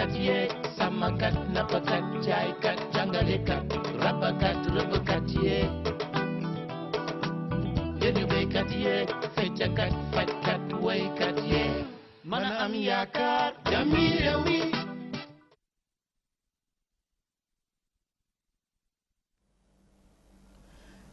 baykat yeeg sàmmkat nappkat jaaykat jàngalekat rabakat rëbbkat yeeg yéen baykat yeeg feccakat fajkat waykat yeeg mën a am yaakaar jàmmi réew mi.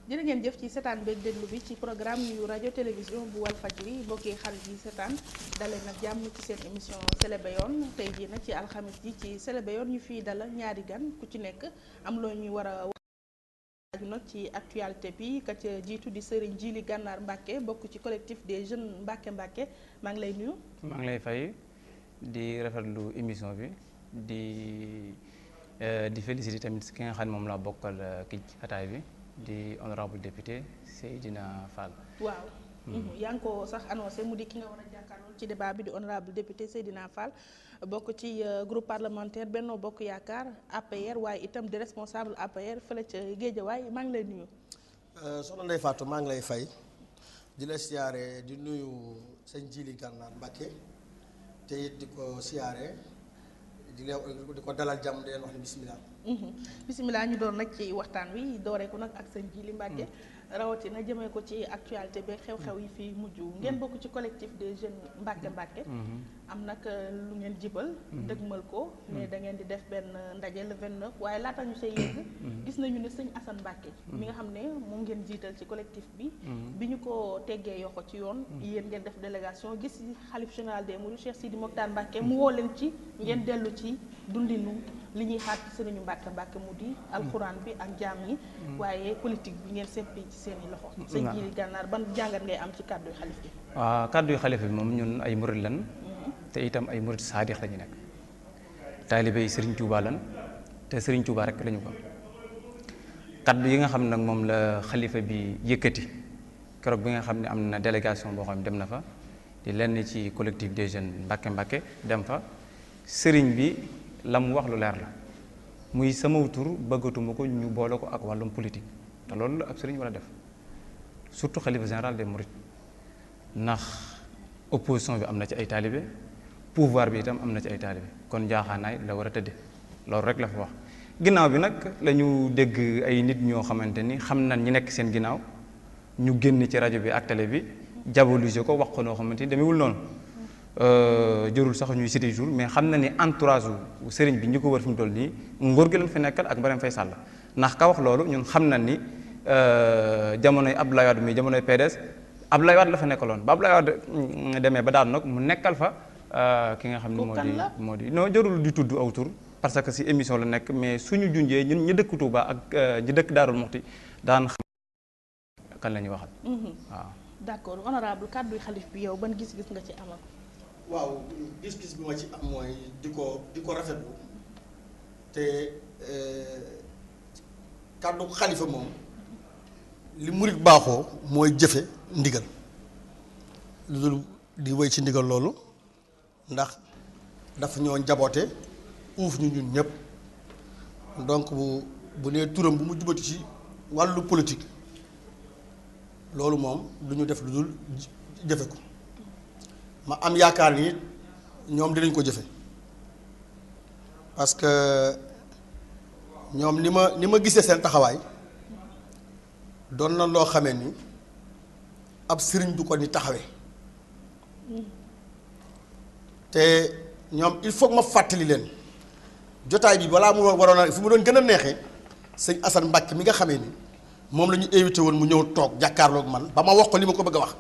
jërë ngeen jëf ci seetaan beeg déglu bi ci programme yu rajo télévision bu Walfadjri mbokki xarit yi seetaan dalee nag jàmm ci seen émission Selebe Yoon tey jii nag ci alxamis ji ci Selebe Yoon ñu fiy dalal ñaari gan ku ci nekk am loo ñuy war a wax nag ci actualité bi ka ca jiitu di Serigne Djily Gànnaar Mbàkke bokk ci collectif des jeunes Mbàkke Mbàkke maa ngi lay nuyu. maa ngi lay fay di rafetlu émission bi di féliciter tamit ki nga xam ne moom laa bokkal ki ataay bi. di honorable député Seydina Fall. waaw. yaa ngi ko sax annoncé mu di ki nga war a jàkkaarlool ci débat bi di honorable député Seydina Fall bokk ci groupe parlementaire Benno Bokk Yaakaar APR waaye itam di responsable APR fële ca Géejawaay maa ngi lay nuyu. soxna Ndeye Fatou maa ngi lay fay di la siyaare di nuyu sëñ Djily Gànnaar Mbàkke te it di ko siyaare di ko dalal jàmm di leen wax ne bisimilah. bisimilah ñu doon nag ci waxtaan wi dooree ko nag ak sëñ Djily Mbàkke rawatina jëmee ko ci actualité bi xew-xew yi fi mujj ngeen bokk ci collectif des jeunes Mbàkke Mbàkke am nag lu ngeen jibal dëgmal ko ne da ngeen di def benn ndaje le 29 waaye laata ñu say yegg gis nañu ne sëñ Assane Mbàkke mi nga xam ne moom ngeen jiital ci collectif bi bi ñu ko teggee yoxo ci yoon yéen ngeen def délégation gis xalif général des mourides Cheikh Sidi Mokhtar Mbàkke mu woo leen ci ngeen dellu ci dundinu li ñuy xaar ci sëriñu Mbàkke Mbàkke mu di alxuraan bi ak jaam yi waaye politique bi ngeen seppi ci seen i loxo sëñ Djily Gànnaar ban jàngat ngay am ci kàddu yu xalif bi waaw kàddu yu xalif bi moom ñun ay murid lan te itam ay murid saadix la ñu nekk taalibe yi Sëriñ Tuubaa lan te Sëriñ Tuubaa rek la ñu ko kàddu yi nga xam nag moom la xalifa bi yëkkati keroog bi nga xam ne am na délégation boo xam ne dem na fa di lenn ci collectif des jeunes Mbàkke Mbàkke dem fa sëriñ bi la mu wax lu leer la muy sama tur bëggatuma ko ñu boole ko ak wàllum politique te loolu la ab sëriñ war a def surtout xalifa général des mourides ndax opposition bi am na ci ay taalibe pouvoir bi itam am na ci ay taalibe kon jaaxaanaay la war a tëdde loolu rek la fa wax ginnaaw bi nag la ñu dégg ay nit ñoo xamante ni xam nañ ñi nekk seen ginnaaw ñu génn ci rajo bi ak télé bi diaboliser ko wax ko noo xamante ni demewul noonu jërul sax ñuy cité jour mais xam na ni entourage wu sëriñ bi ñu ko wër fi mu toll nii ngóor gi lañ fi nekkal ak Marième Faye Sall ndax ka wax loolu ñun xam na ni jamonoy Abdoulaye Wade mi jamonoy PDS Abdoulaye Wade la fa nekkaloon ba Abdoulaye Wade demee ba daanu nag mu nekkal fa ki nga xam ne moo di non jërul di tudd aw tur parce que si émission la nekk mais suñu junjee ñun ñi dëkk Touba ak ñi dëkk Daarul Muxti daan xam kan la ñuy waxal waaw d'accord honorable kàddu yu xalif bi yow ban gis-gis nga ci amal waaw gis-gis bi ma ci am mooy di ko rafetlu te kàddu xalifa moom li murit baaxoo mooy jëfe ndigal lu dul di wéy ci ndigal loolu ndax dafa ñoo njaboote uuf ñu ñun ñëpp donc bu nee turam bu mu jubati ci wàllu politique loolu moom du ñu def lu dul jëfe ko ma am yaakaar ni ñoom dinañ ko jëfe parce que ñoom ni ma gisee seen taxawaay doon na loo xamee ni ab sëriñ du ko ni taxawee te ñoom il faut que ma fàttali leen jotaay bi balaa mu waroon a fi mu doon gën a neexee sëñ Assane Mbàkke mi nga xamee ni moom la ñu invité woon mu ñëw toog jàkkaarloog man ba ma wax ko li ma ko bëgg a wax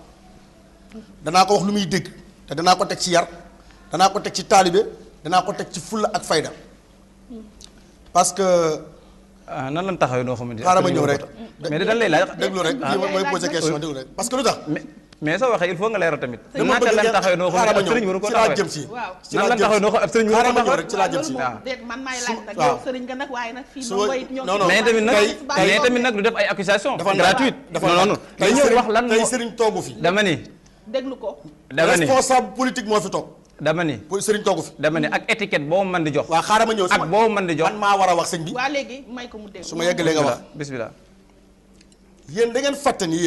danaa ko wax lu muy dégg te danaa ko teg ci yar danaa ko teg ci taalibe danaa ko teg ci fulla ak fayda parce que. nan lañ taxawee noo xamante ne xaaral ma ñëw rek. mais dañ lay laaj. déglu rek mooy poser question déglu rek parce que lu tax. mais soo waxee il faut nga leeral tamit. dama bëgg lan taxawee noo xamante ne sëriñ waru ko taxawee jëm si. waaw nan lan taxawee noo xam ab sëriñ waru ko taxawee rek ci laa jëm si. déet man maay laaj nag yow sëriñ nga nag waaye nag fii moom mooy ñoo mais tamit nag du def ay accusation gratuite non non day ñëw wax lan tey sëriñ toogu fi. dama ni déglu ko. dama ni responsable politique moo fi toog. dama ni sëriñ toogu fi. dama ni ak étiquette boo mën di jox. waaw xaaral ma ñëw si ak boo mën di jox man maa war a wax sëñ bi. waa léegi may ko mu dégg. su ma yeggalee nga wax bismillah. yéen da ngeen fàtte ni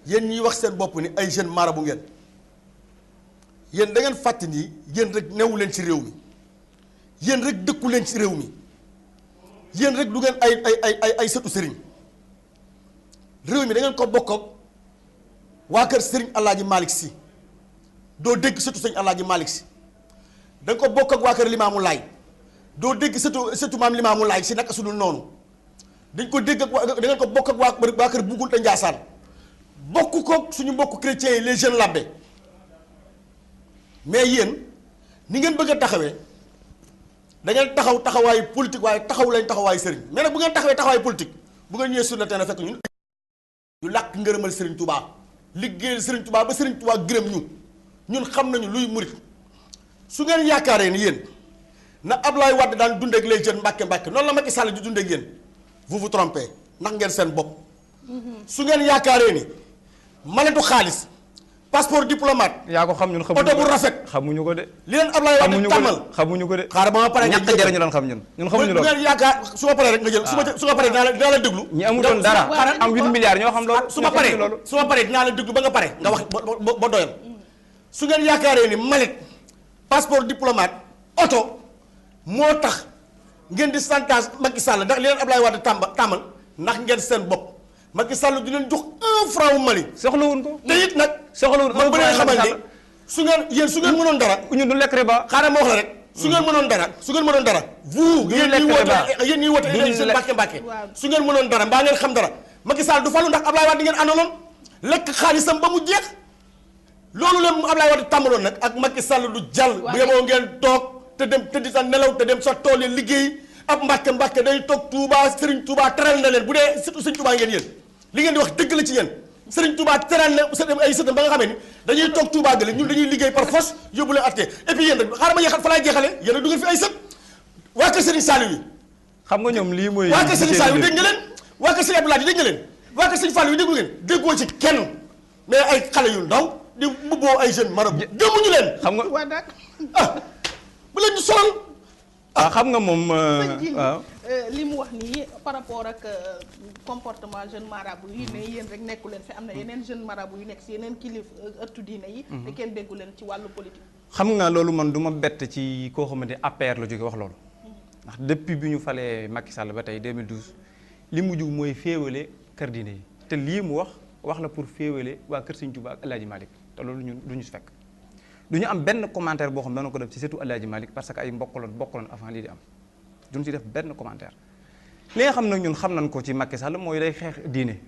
yéen ñiy wax seen bopp ni ay jeunes marabu ngeen yéen da ngeen fàtte ni yéen rek newu leen ci réew mi yéen rek dëkku leen ci réew mi yéen rek du ngeen ay sëtu sëriñ réew mi da ngeen ko bokk ak waa kër sëriñ Alaaji Malick Sy doo dégg sëtu sëriñ Alaaji Malick Sy da nga ko bokk ak waa kër Limaamu Laay doo dégg sëtu maam Limaamu Laay si naka su dul noonu dañ ko dégg ak da ngeen ko bokk ak waa kër Bougounta Ndiassane bokk ko suñu mbokk chrétiens yi les jeunes labbe mais yéen ni ngeen bëgg a taxawee da ngeen taxawaayu politique waaye taxaw lañ taxawaayu sëriñ mais nag bu ngeen taxawee taxawaayu politique bu ngeen ñëwee sur le terrain fekk ñun ñu làkk ngërëmal Serigne Touba liggéeyal Serigne Touba ba Serigne Touba gërëm ñun xam nañu luy murit su ngeen yaakaaree ni yéen na Ablaye Wade daan dundee ak les jeunes Mbàkke noonu la Macky Sall di dundee ak yéen vous vous trompez ndax ngeen seen bopp. su ngeen yaakaaree ni maletu xaalis passeport diplomate. yaa ko xam ñun xamuñu ko oto bu rafet. xamuñu ko de. li leen Ablaye Wade tàmmal xamuñu ko de. xaaral ba ma pare ñàkk a jëriñu doon xam ñun xamuñu loolu. bu ngeen yaakaar su ma paree rek nga jël su ma paree dinaa la déglu. ñi amutoon dara am 8 milliards ñoo xam loolu. su ma paree dinaa la déglu ba nga pare nga wax ba doyal su ngeen yaakaaree ni malet passeport diplomate oto moo tax ngeen di chantage Macky Sall ndax li leen Ablaye Wade tàmmal ndax ngeen seen bopp Macky Sall di leen jox 1 franc Mali. soxlawuñ ko te it nag. soxlawuñ man bu leen xamal ni su ngeen mënoon dara. ñun du lekk riba. xaaral ma wax la rek. su ngeen mënoon dara. vous yéen ñuy woote élection Mbàkke su ngeen mënoon dara mbaa ngeen xam dara Macky Sall du falu ndax Ablaye Wade di ngeen àndaloon lekk xaalisam ba mu jeex loolu leen Ablaye Wade tàmbaloon nag ak Macky Sall du jàll. bu yemoo ngeen toog te dem tëddi sa nelaw te dem sa tool yi liggéey ab Mbàkke day toog Touba Serigne Touba teral na leen bu dee surtout Serigne Touba ngeen yéen li ngeen di wax dëgg la ci yéen Serigne Touba teral na ay sëtam ba nga xamee ni dañuy toog Touba gële ñun dañuy liggéey par force yóbbu leen atte et puis yéen rek xaaral ma jeexal fa laay jeexale yéen a du ngeen fi ay sët waa kër Serigne Saliou yi xam nga ñoom lii mooy waa kër Serigne Saliou dégg nga leen waa kër Serigne Abdoulaye dégg nga leen waa kër Serigne Fallou yi déggu ngeen déggoo ci kenn mais ay xale yu ndaw di mbubboo ay jeunes marabu gëmuñu leen xam nga bu leen ñu solal xam nga moom waaw li mu wax nii par rapport ak comportement jeune marabout yi ne yéen rek nekku leen fi am na yeneen jeune marabout yu nekk si yeneen kilif ëttu diine yi te kenn déggu leen ci wàllu politique xam nga loolu man du ma bett ci koo xamante APR la jóge wax loolu ndax depuis bi ñu falee Macky Sall ba tey 2012 li mu jug mooy féewale kër diine yi te lii mu wax la pour féewale waa kër Serigne Touba ak El Hadji Malick te loolu ñun du ñu si fekk du ñu am benn commentaire boo xam ne dana ko def ci surtout El Hadji Malick parce que ay bokkaloon avant lii di am duñ ci def benn commentaire li nga xam nag ñun xam nañ ko ci Macky Sall mooy day xeex diine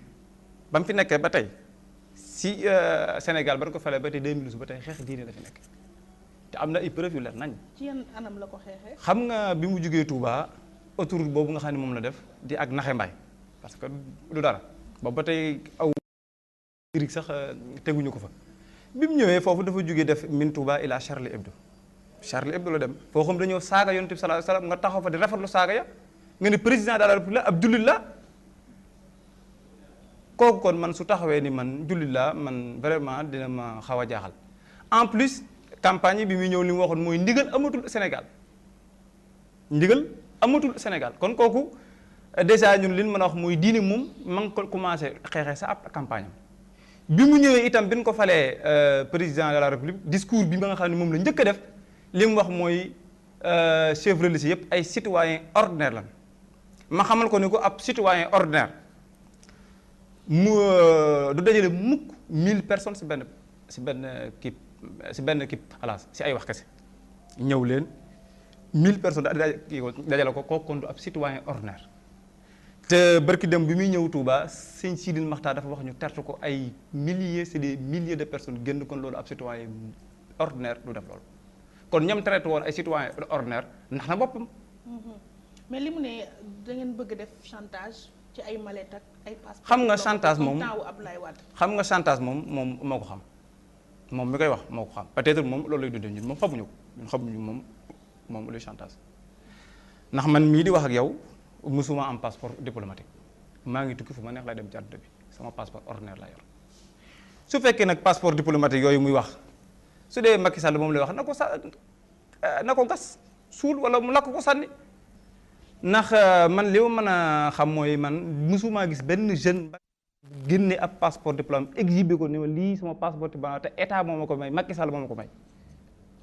ba mu fi nekkee ba tey si Sénégal ba ko falee ba tey 2012 ba tey xeex diine la fi nekk te am na ay preuve yu leer nañ. ci yan anam la ko xeexee. xam nga bi mu jugee Touba autoroute boobu nga xam ne moom la def di ak naxe mbaay parce que du dara boobu ba tey aw rig sax teguñu ko fa bi mu ñëwee foofu dafa jugee def min Touba ila Charlie Hebdo la dem foo xam dañoo saaga yonent bi sallallahu alayhi wasallam nga taxaw fa di rafetlu saaga ya nga ne président de la république ab jullit la kooku kon man su taxawee ni man jullit la man vraiment dina ma xaw a jaaxal en plus campagne bi muy ñëw li mu waxoon mooy ndigal amatul Sénégal kon kooku déjà ñun li ñu mën a wax mooy diine moom ma ngi ko commencé xeexee sa ab campagne bi mu ñëwee itam bi ñu ko falee président de la république discours bi nga xam ne moom la njëkk a def li mu wax mooy chef religieux yëpp ay citoyen ordinaire lan ma xamal ko ni ko ab citoyen ordinaire mu du dajale mukk 1000 personnes si benn kii alaas si ay wax kese ñëw leen 1000 personnes dajale ko kooku kon du ab citoyen ordinaire te barki dem bi muy ñëw Touba sëñ Sidil Maxtaar dafa wax ñu tertu ko ay milliers c'est des milliers de personnes génn kon loolu ab citoyen ordinaire du def loolu kon ñam traité woon ay citoyen ordinaire ndax na boppam. mais li mu ne da ngeen bëgg def chantage ci ay mallette ak ay passeport. xam nga chantage moom Abdoulaye Wade. xam nga chantage moom moo ko xam moom mi koy wax moo ko xam peut-être moom loolu lay dundee ñun moom xamuñu ko ñun xamuñu moom luy chantage ndax man mii di wax ak yow musuma am passeport diplomatique maa ngi tukki fu ma neex lay dem ci àdduna bi sama passeport ordinaire laa yor su fekkee nag passeport diplomatique yooyu muy wax su dee Macky Sall moom lay wax na ko gas suul wala mu lakk ko sànni ndax man li ma mën a xam mooy man musuma gis benn jeune ba génne ab passeport diplomatique exhibé ko ni ma lii sama passeport diplomatique te état moo ma ko may Macky Sall moo ma ko may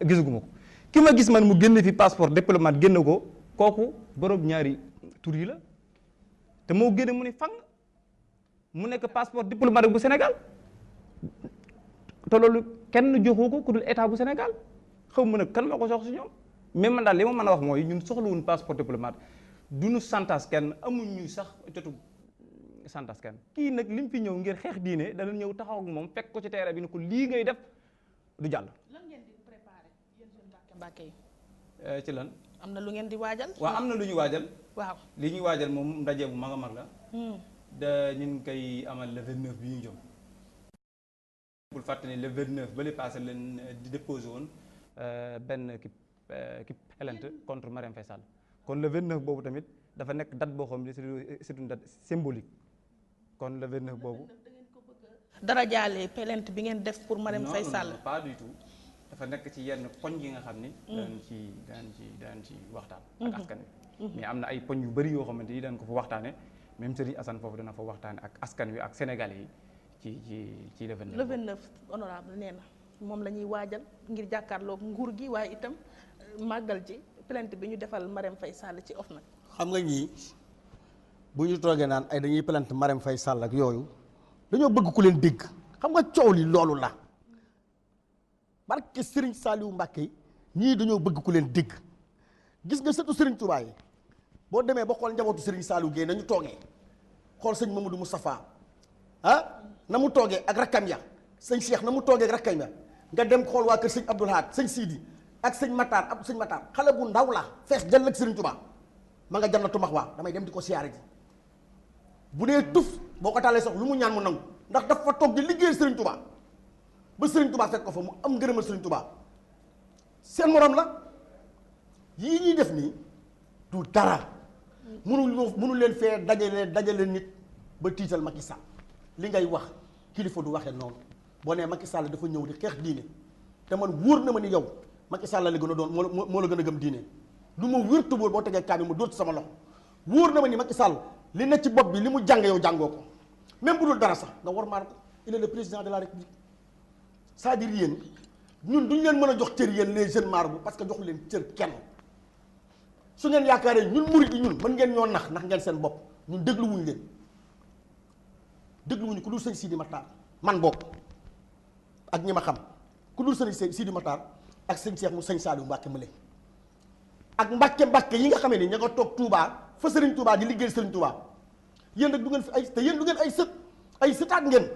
gisaguma ko ki ma gis man mu génn fi passeport diplomate génn ko kooku borom ñaari tur yi la te moo génne mu ne fang mu nekk passeport diplomatique bu Sénégal te loolu kenn joxu ko ku dul état bu Sénégal xaw ma nag kan moo ko sox si ñoom mais man daal li ma mën a wax mooy ñun soxlawuñ passeport diplomate du ñu santas kenn amuñu sax jotu santas kenn kii nag li mu fi ñëw ngir xeex diine dana ñëw taxaw ak moom fekk ko ci terrain bi ne ko lii ngay def du jàll. lan ngeen di préparé yéen jeunes Mbàkke Mbàkke yi. ci lan. am na lu ngeen di waajal. waaw am na lu ñu waajal. waaw li ñuy waajal moom ndaje bu mag a mag la. da ñu ngi koy amal le 29 bi ñu jëm. bul fàtte ni le 29 ba li passé leen di déposé woon benn ki plainte contre Marième Faye Sall kon le 29 boobu tamit dafa nekk date boo xam ne c'est une date symbolique kon le 29 boobu. dara jaale plainte bi ngeen def pour Marième Faye Sall. non pas du tout dafa nekk ci yenn poñ yi nga xam ni. daan ci waxtaan. ak askan wi. mais am na ay poñ yu bëri yoo xamante ni daan ko fa waxtaane même Serigne Assane foofu dana fa waxtaane ak askan wi ak sénégalais yi ci le 29. le 29 honorable nee na moom la ñuy waajal ngir jàkkaarloog nguur gi waaye itam màggal ji plainte bi ñu defal Marième Faye Sall ci OFNAC. xam nga ñii bu ñu toogee naan ay dañuy plainte Marième Faye Sall ak yooyu dañoo bëgg ku leen dégg xam nga coow li loolu la barke Serigne Saliou Mbacké ñii dañoo bëgg ku leen dégg gis nga sëtu Serigne Touba yi boo demee ba xool njabootu Serigne Saliou Guèye nañu toogee xool sëñ Mamadou Moustapha na mu toogee ak rakkam ya sëñ Cheikh na mu toogee ak rakkam ya nga dem xool waa kër sëñ Abdoul Ahad sëñ Sidi ak sëñ Matar xale bu ndaw la fees dell ak Serigne Touba ma nga jannatu max waa damay dem di ko siyaare ji bu dee tuf boo ko taalee sax lu mu ñaan mu nangu ndax dafa toog di liggéeyal Serigne Touba ba Serigne Touba fekk ko fa mu am ngërëmal Serigne Touba seen morom la yii ñuy def nii du dara mënu leen fee dajale nit ba tiital Macky Sall li ngay wax kilifa du waxee noonu boo nee Macky Sall dafa ñëw di xeex diine te man wóor na ma ni yow Macky Sall la gën a doon moo la gën a gëm diine lu ma wér te wóor boo tegee kaa bi ma dóor ci sama loxo wóor na ma ni Macky Sall li ne ci bopp bi li mu jàng yow jàngoo ko même bu dul dara sax nga war maan ko il est le président de la république c'est-à-dire yéen ñun duñ leen mën a jox cër yéen les jeunes marabouts parce que joxu leen cër kenn su ngeen yaakaaree ñun murid yi ñun mën ngeen ñoo nax ngeen seen bopp ñun dégluwuñu leen dégluwuñu ku dul sëñ Sidi Matar man bokk ak ñi ma xam ku dul sëñ Sidi Matar ak sëñ Cheikh mu sëñ Saliou Mbacké Mële ak Mbacké yi nga xamee ni ña nga toog Touba fa Serigne Touba di liggéey Serigne Touba yéen rek du ngeen fi ay te yéen du ngeen ay sëtaat ngeen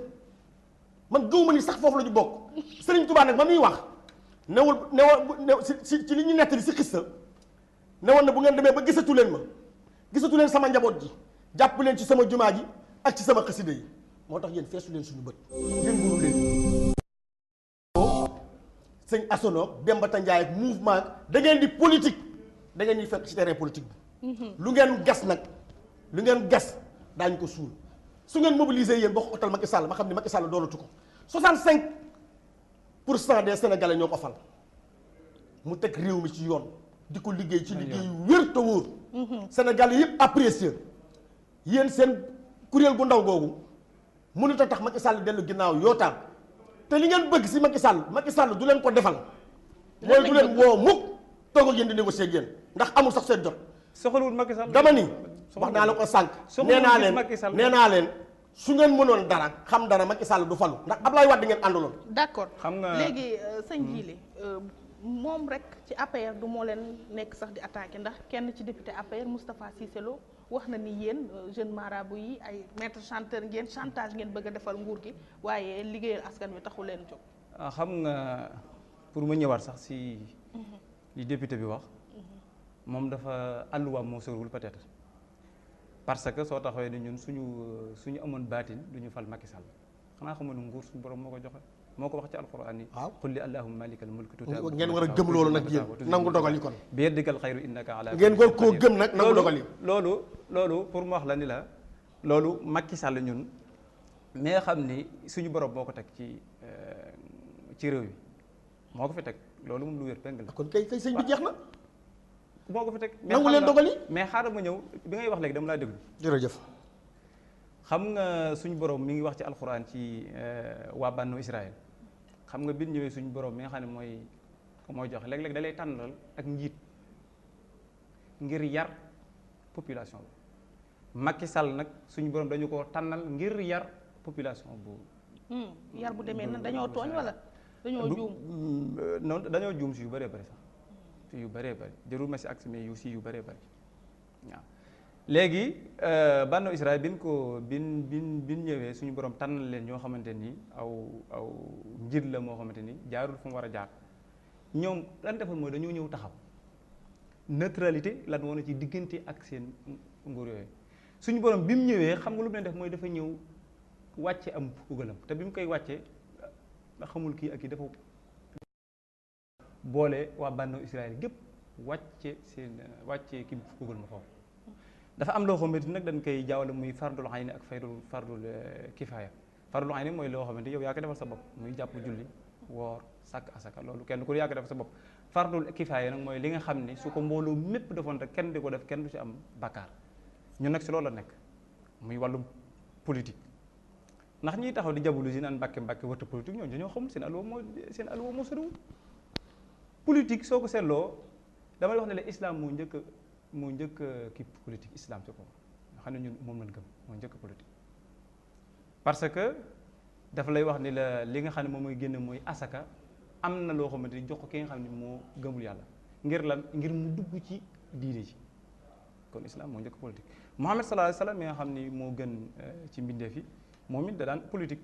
man gëw ma ni sax foofu la ñu bokk Serigne Touba nag ba muy wax newul ci li ñu nettali si xista newoon na bu ngeen demee ba gisatu leen sama njaboot ji jàpp leen ci sama jumaa ji ak ci sama xasida yi moo tax yéen feesu leen suñu bët yëngulu leen sëñ Asono Demba Tandiaye ak mouvement da ngeen di politique da ngeen ñuy fekk ci terrain politique bi lu ngeen gas daañu ko suul su ngeen mobiliser yéen ba xotal Macky Sall ma xam ne Macky Sall doonatu ko 65% des Sénégalais ñoo ko fal mu teg réew mi ci yoon di ko liggéey ci liggéey wér te wóor Sénégalais yëpp apprécier yéen seen kuréel gu ndaw googu mënut a tax Macky Sall dellu ginnaaw yootaan te li ngeen bëgg si Macky Sall du leen ko defal mooy du leen woo mukk toog ak yéen di négocier ak yéen ndax amul sax seen jot soxlawul Macky Sall dama ni wax naa la ko sànq nee naa leen su ngeen mënoon dara xam dara Macky Sall du falu ndax Ablaye Wade ngeen àndaloon. d'accord xam nga léegi sëñ Jili moom rek ci APR du moo leen nekk sax di attaqué ndax kenn ci député APR Moustapha Cissé Lo wax na ni yéen jeune marabout yi ay maître chanteur ngeen chantage ngeen bëgg a defal nguur gi waaye liggéeyal askan wi taxu leen jóg. xam nga pour ma ñëwaat sax si li député bi wax moom dafa àlluwaam moo soriwul peut-être parce que soo taxawee ni ñun suñu amoon baatin du ñu fal Macky Sall xanaa xamoon ne nguur suñu borom moo ko joxe moo ko wax ci alquran ni qul li allahumma malikal mulki tuuti ngeen war a gëm loolu nag yéen nangu dogal yi kon bi yadikal xayru innaka ala ngeen war koo gëm nag nangu dogal yi loolu pour mu wax la ni la loolu Macky Sall ñun mais nga xam ni suñu borom moo ko teg ci réew yi moo ko fi teg loolu moom lu wér peng la kon kay sëñ bi jeex na moo ko fi teg nangu leen dogal yi mais xaaral ma ñëw bi ngay wax léegi dama laa déglu jërëjëf xam nga suñu borom mi ngi wax ci alxuraan ci waa bànnu Israël xam nga biir ñëwee suñu borom mi nga xam ne mooy mooy joxe léeg-léeg da lay tànnal ak njiit ngir yar population bi Macky Sall nag suñu borom dañu ko tànnal ngir yar population bu yar bu demee nan dañoo tooñ wala dañoo juum non dañoo juum si yu bëree bëri sax si yu bëree bëri jërul ma si ak mais yu si yu bëree bëri waaw léegi Banu Israël bin ñëwee suñu borom tànnal leen ñoo xamante ni aw njiit la moo xamante ni jaarul fu mu war a jaar ñoom lan defoon mooy dañoo ñëw taxaw neutralité lan woon ci diggante ak seen nguur yooyu suñu borom bi mu ñëwee xam nga lu mu leen def mooy dafa ñëw wàcce am ugalam te bi mu koy wàccee xamul kii ak kii dafa boole waa Banu Israël gépp wàcce kii ugal ma foofu dafa am loo xamante nag dañ koy jaawale muy fardul ayni ak fardul kifaaya fardul ayni mooy loo xamante yow yaa ko defal sa bopp muy jàpp julli woor sàkk asaka loolu kenn ku yaa ko defal sa bopp fardul kifaaya nag mooy li nga xam ne su ko mbooloo mépp defoon rek kenn di ko def kenn du ci am bakkaar ñun nag si loolu la nekk muy wàllum politique ndax ñiy taxaw di jabulu si naan mbàkke wërta politique ñooñu dañoo xamul seen alluwa moo soriwul politique soo ko seetloo damay wax ne la islam moo njëkk kii politique islam si ko nga xam ne ñun moom lañ gëm moo njëkk politique parce que dafa lay wax ni la li nga xam ne moom mooy génn mooy asaka am na loo xamante ni jox ko ki nga xam ne moo gëmul yàlla ngir lan ngir mu dugg ci diine ji kon islam moo njëkk politique Muhammad sallallahu alayhi wa sallam mi nga xam ni moo gën ci mbindeef yi moom it da daan politique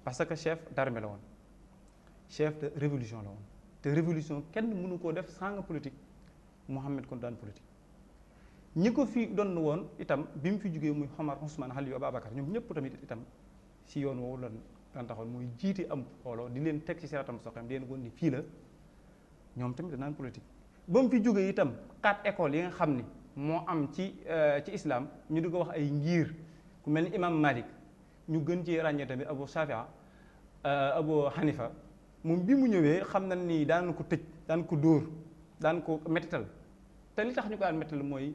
parce que chef d'armée la woon chef de révolution la woon te révolution kenn mënu koo def sans nga politique Muhammad kon daan politique ñi ko fi doon woon itam bi mu fi jógee muy Omar Ousmane Ali Ababacar ñoom ñëpp tamit itam si yoon woowu lan taxoon muy jiite am xooloo di leen teg ci siraatam mustaqim di leen woon ni fii la ñoom tamit danaan politique ba mu fi jógee itam 4 écoles yi nga xam ni moo am ci islam ñu di ko wax ay ngir ku mel ni imam Malik ñu gën ci ràññee tamit Abu Shafia Abu Hanifa moom bi mu ñëwee xam na ni daan ko tëj daan ko dóor daan ko mettital te li tax ñu ko daan mettital mooy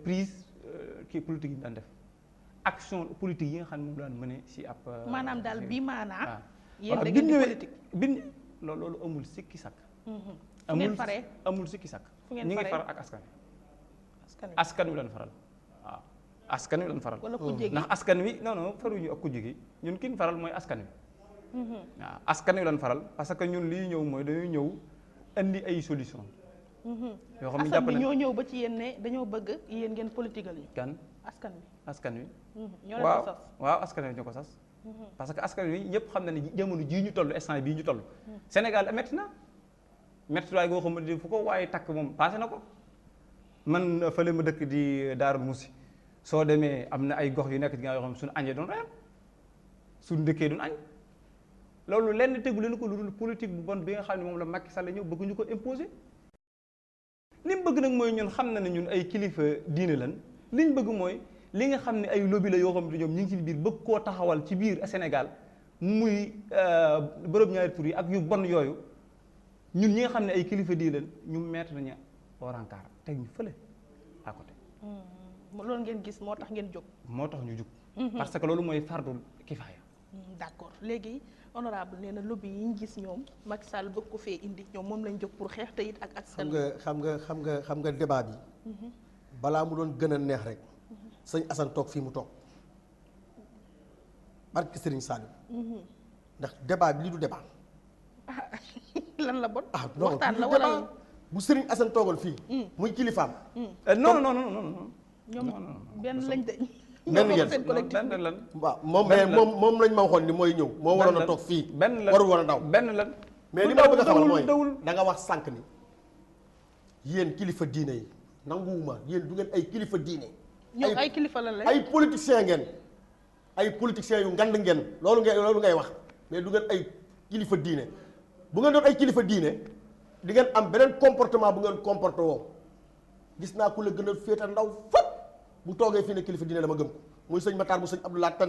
prise kii politique yi daan def action politique yi nga xam ne moom daan mëne si ab maanaam daal bii maanaa yéen da bi ngeen di ñëwee politique loolu amul sikki sàkk fu ngeen faree amul sikki sàkk fu ngeen ñi ngi faree far ak askan wi lan faral waaw askan wi lan faral wala ku jéggi ndax askan wi non faruñu ak ku jigi ñun kin faral mooy askan wi waaw askan wi lan faral parce que ñun lii ñëw mooy dañuy ñëw indi ay solution yoo xam ne jàpp bi na ñoo ñëw ba ci yéen ne dañoo bëgg yéen ngeen politigal ñu kan askan wi askan wi ñoo leen ko sas waaw askan wi ñu ko sas parce que askan wi ñëpp xam na ne jamono jii ñu toll instant bii ñu toll Sénégal métti na métti waay goo xam ne fu ko waaye takk moom passé na ko man fële ma dëkk di Daarul Musi soo demee am na ay gox yu nekk yoo xam ne suñu añee doon reer suñu dëkkee doon añ loolu lenn tegu leen ko lu dul politique bu bon bi nga xam ne moom la Macky Sall ñëw bëgg ñu ko imposer li mu bëgg nag mooy ñun xam na ne ñun ay kilifa diine lan li ñu bëgg mooy li nga xam ne ay lobby la yoo xam ne ñoom ñu ngi ci biir bëgg koo taxawal ci biir Sénégal muy bërëb ñaari tur yi ak yu bon yooyu ñun ñi nga xam ne ay kilifa diine lan ñu mettre nañu orankar teg ñu fële à côté. loolu ngeen gis moo tax ngeen jóg. moo tax ñu jóg. parce que loolu mooy fardul kifaaya. d'accord léegi honorable nee na lobby yi ñu gis ñoom Macky Sall bëgg ko fee indi ñoom moom lañ jóg pour xeex te it ak askan xam nga débat bi balaa mu doon gën a neex rek sëñ Assane toog fii mu toog barke Serigne Saliou ndax débat bi lii du débat. lan la bon. non waxtaan la wala bu Serigne Assane toogoon fii. muy kilifaam. non. ñoom benn lañ de. benn ngeen seen collectif benn lan. waaw moom lañ ma waxoon ni mooy ñëw. moo waroon a toog fii. benn lan warul woon a daw. benn lan. mais li ma bëgg a xamal mooy dawul da nga wax sànq ni yéen kilifa diine yi nanguwuma yéen du ngeen ay kilifa diine. ñoom ay kilifa lan lañ. ay politiciens ngeen. ay politiciens yu ngand ngeen loolu ngay wax mais du ngeen ay kilifa diine bu ngeen doon ay kilifa diine di ngeen am beneen comportement bu ngeen comporté woo gis naa ku la gën a féeta ndaw fop bu toogee fii ne kilifa diine dama gëm ko muy sëñ Matar bu sëñ Abdoulaye te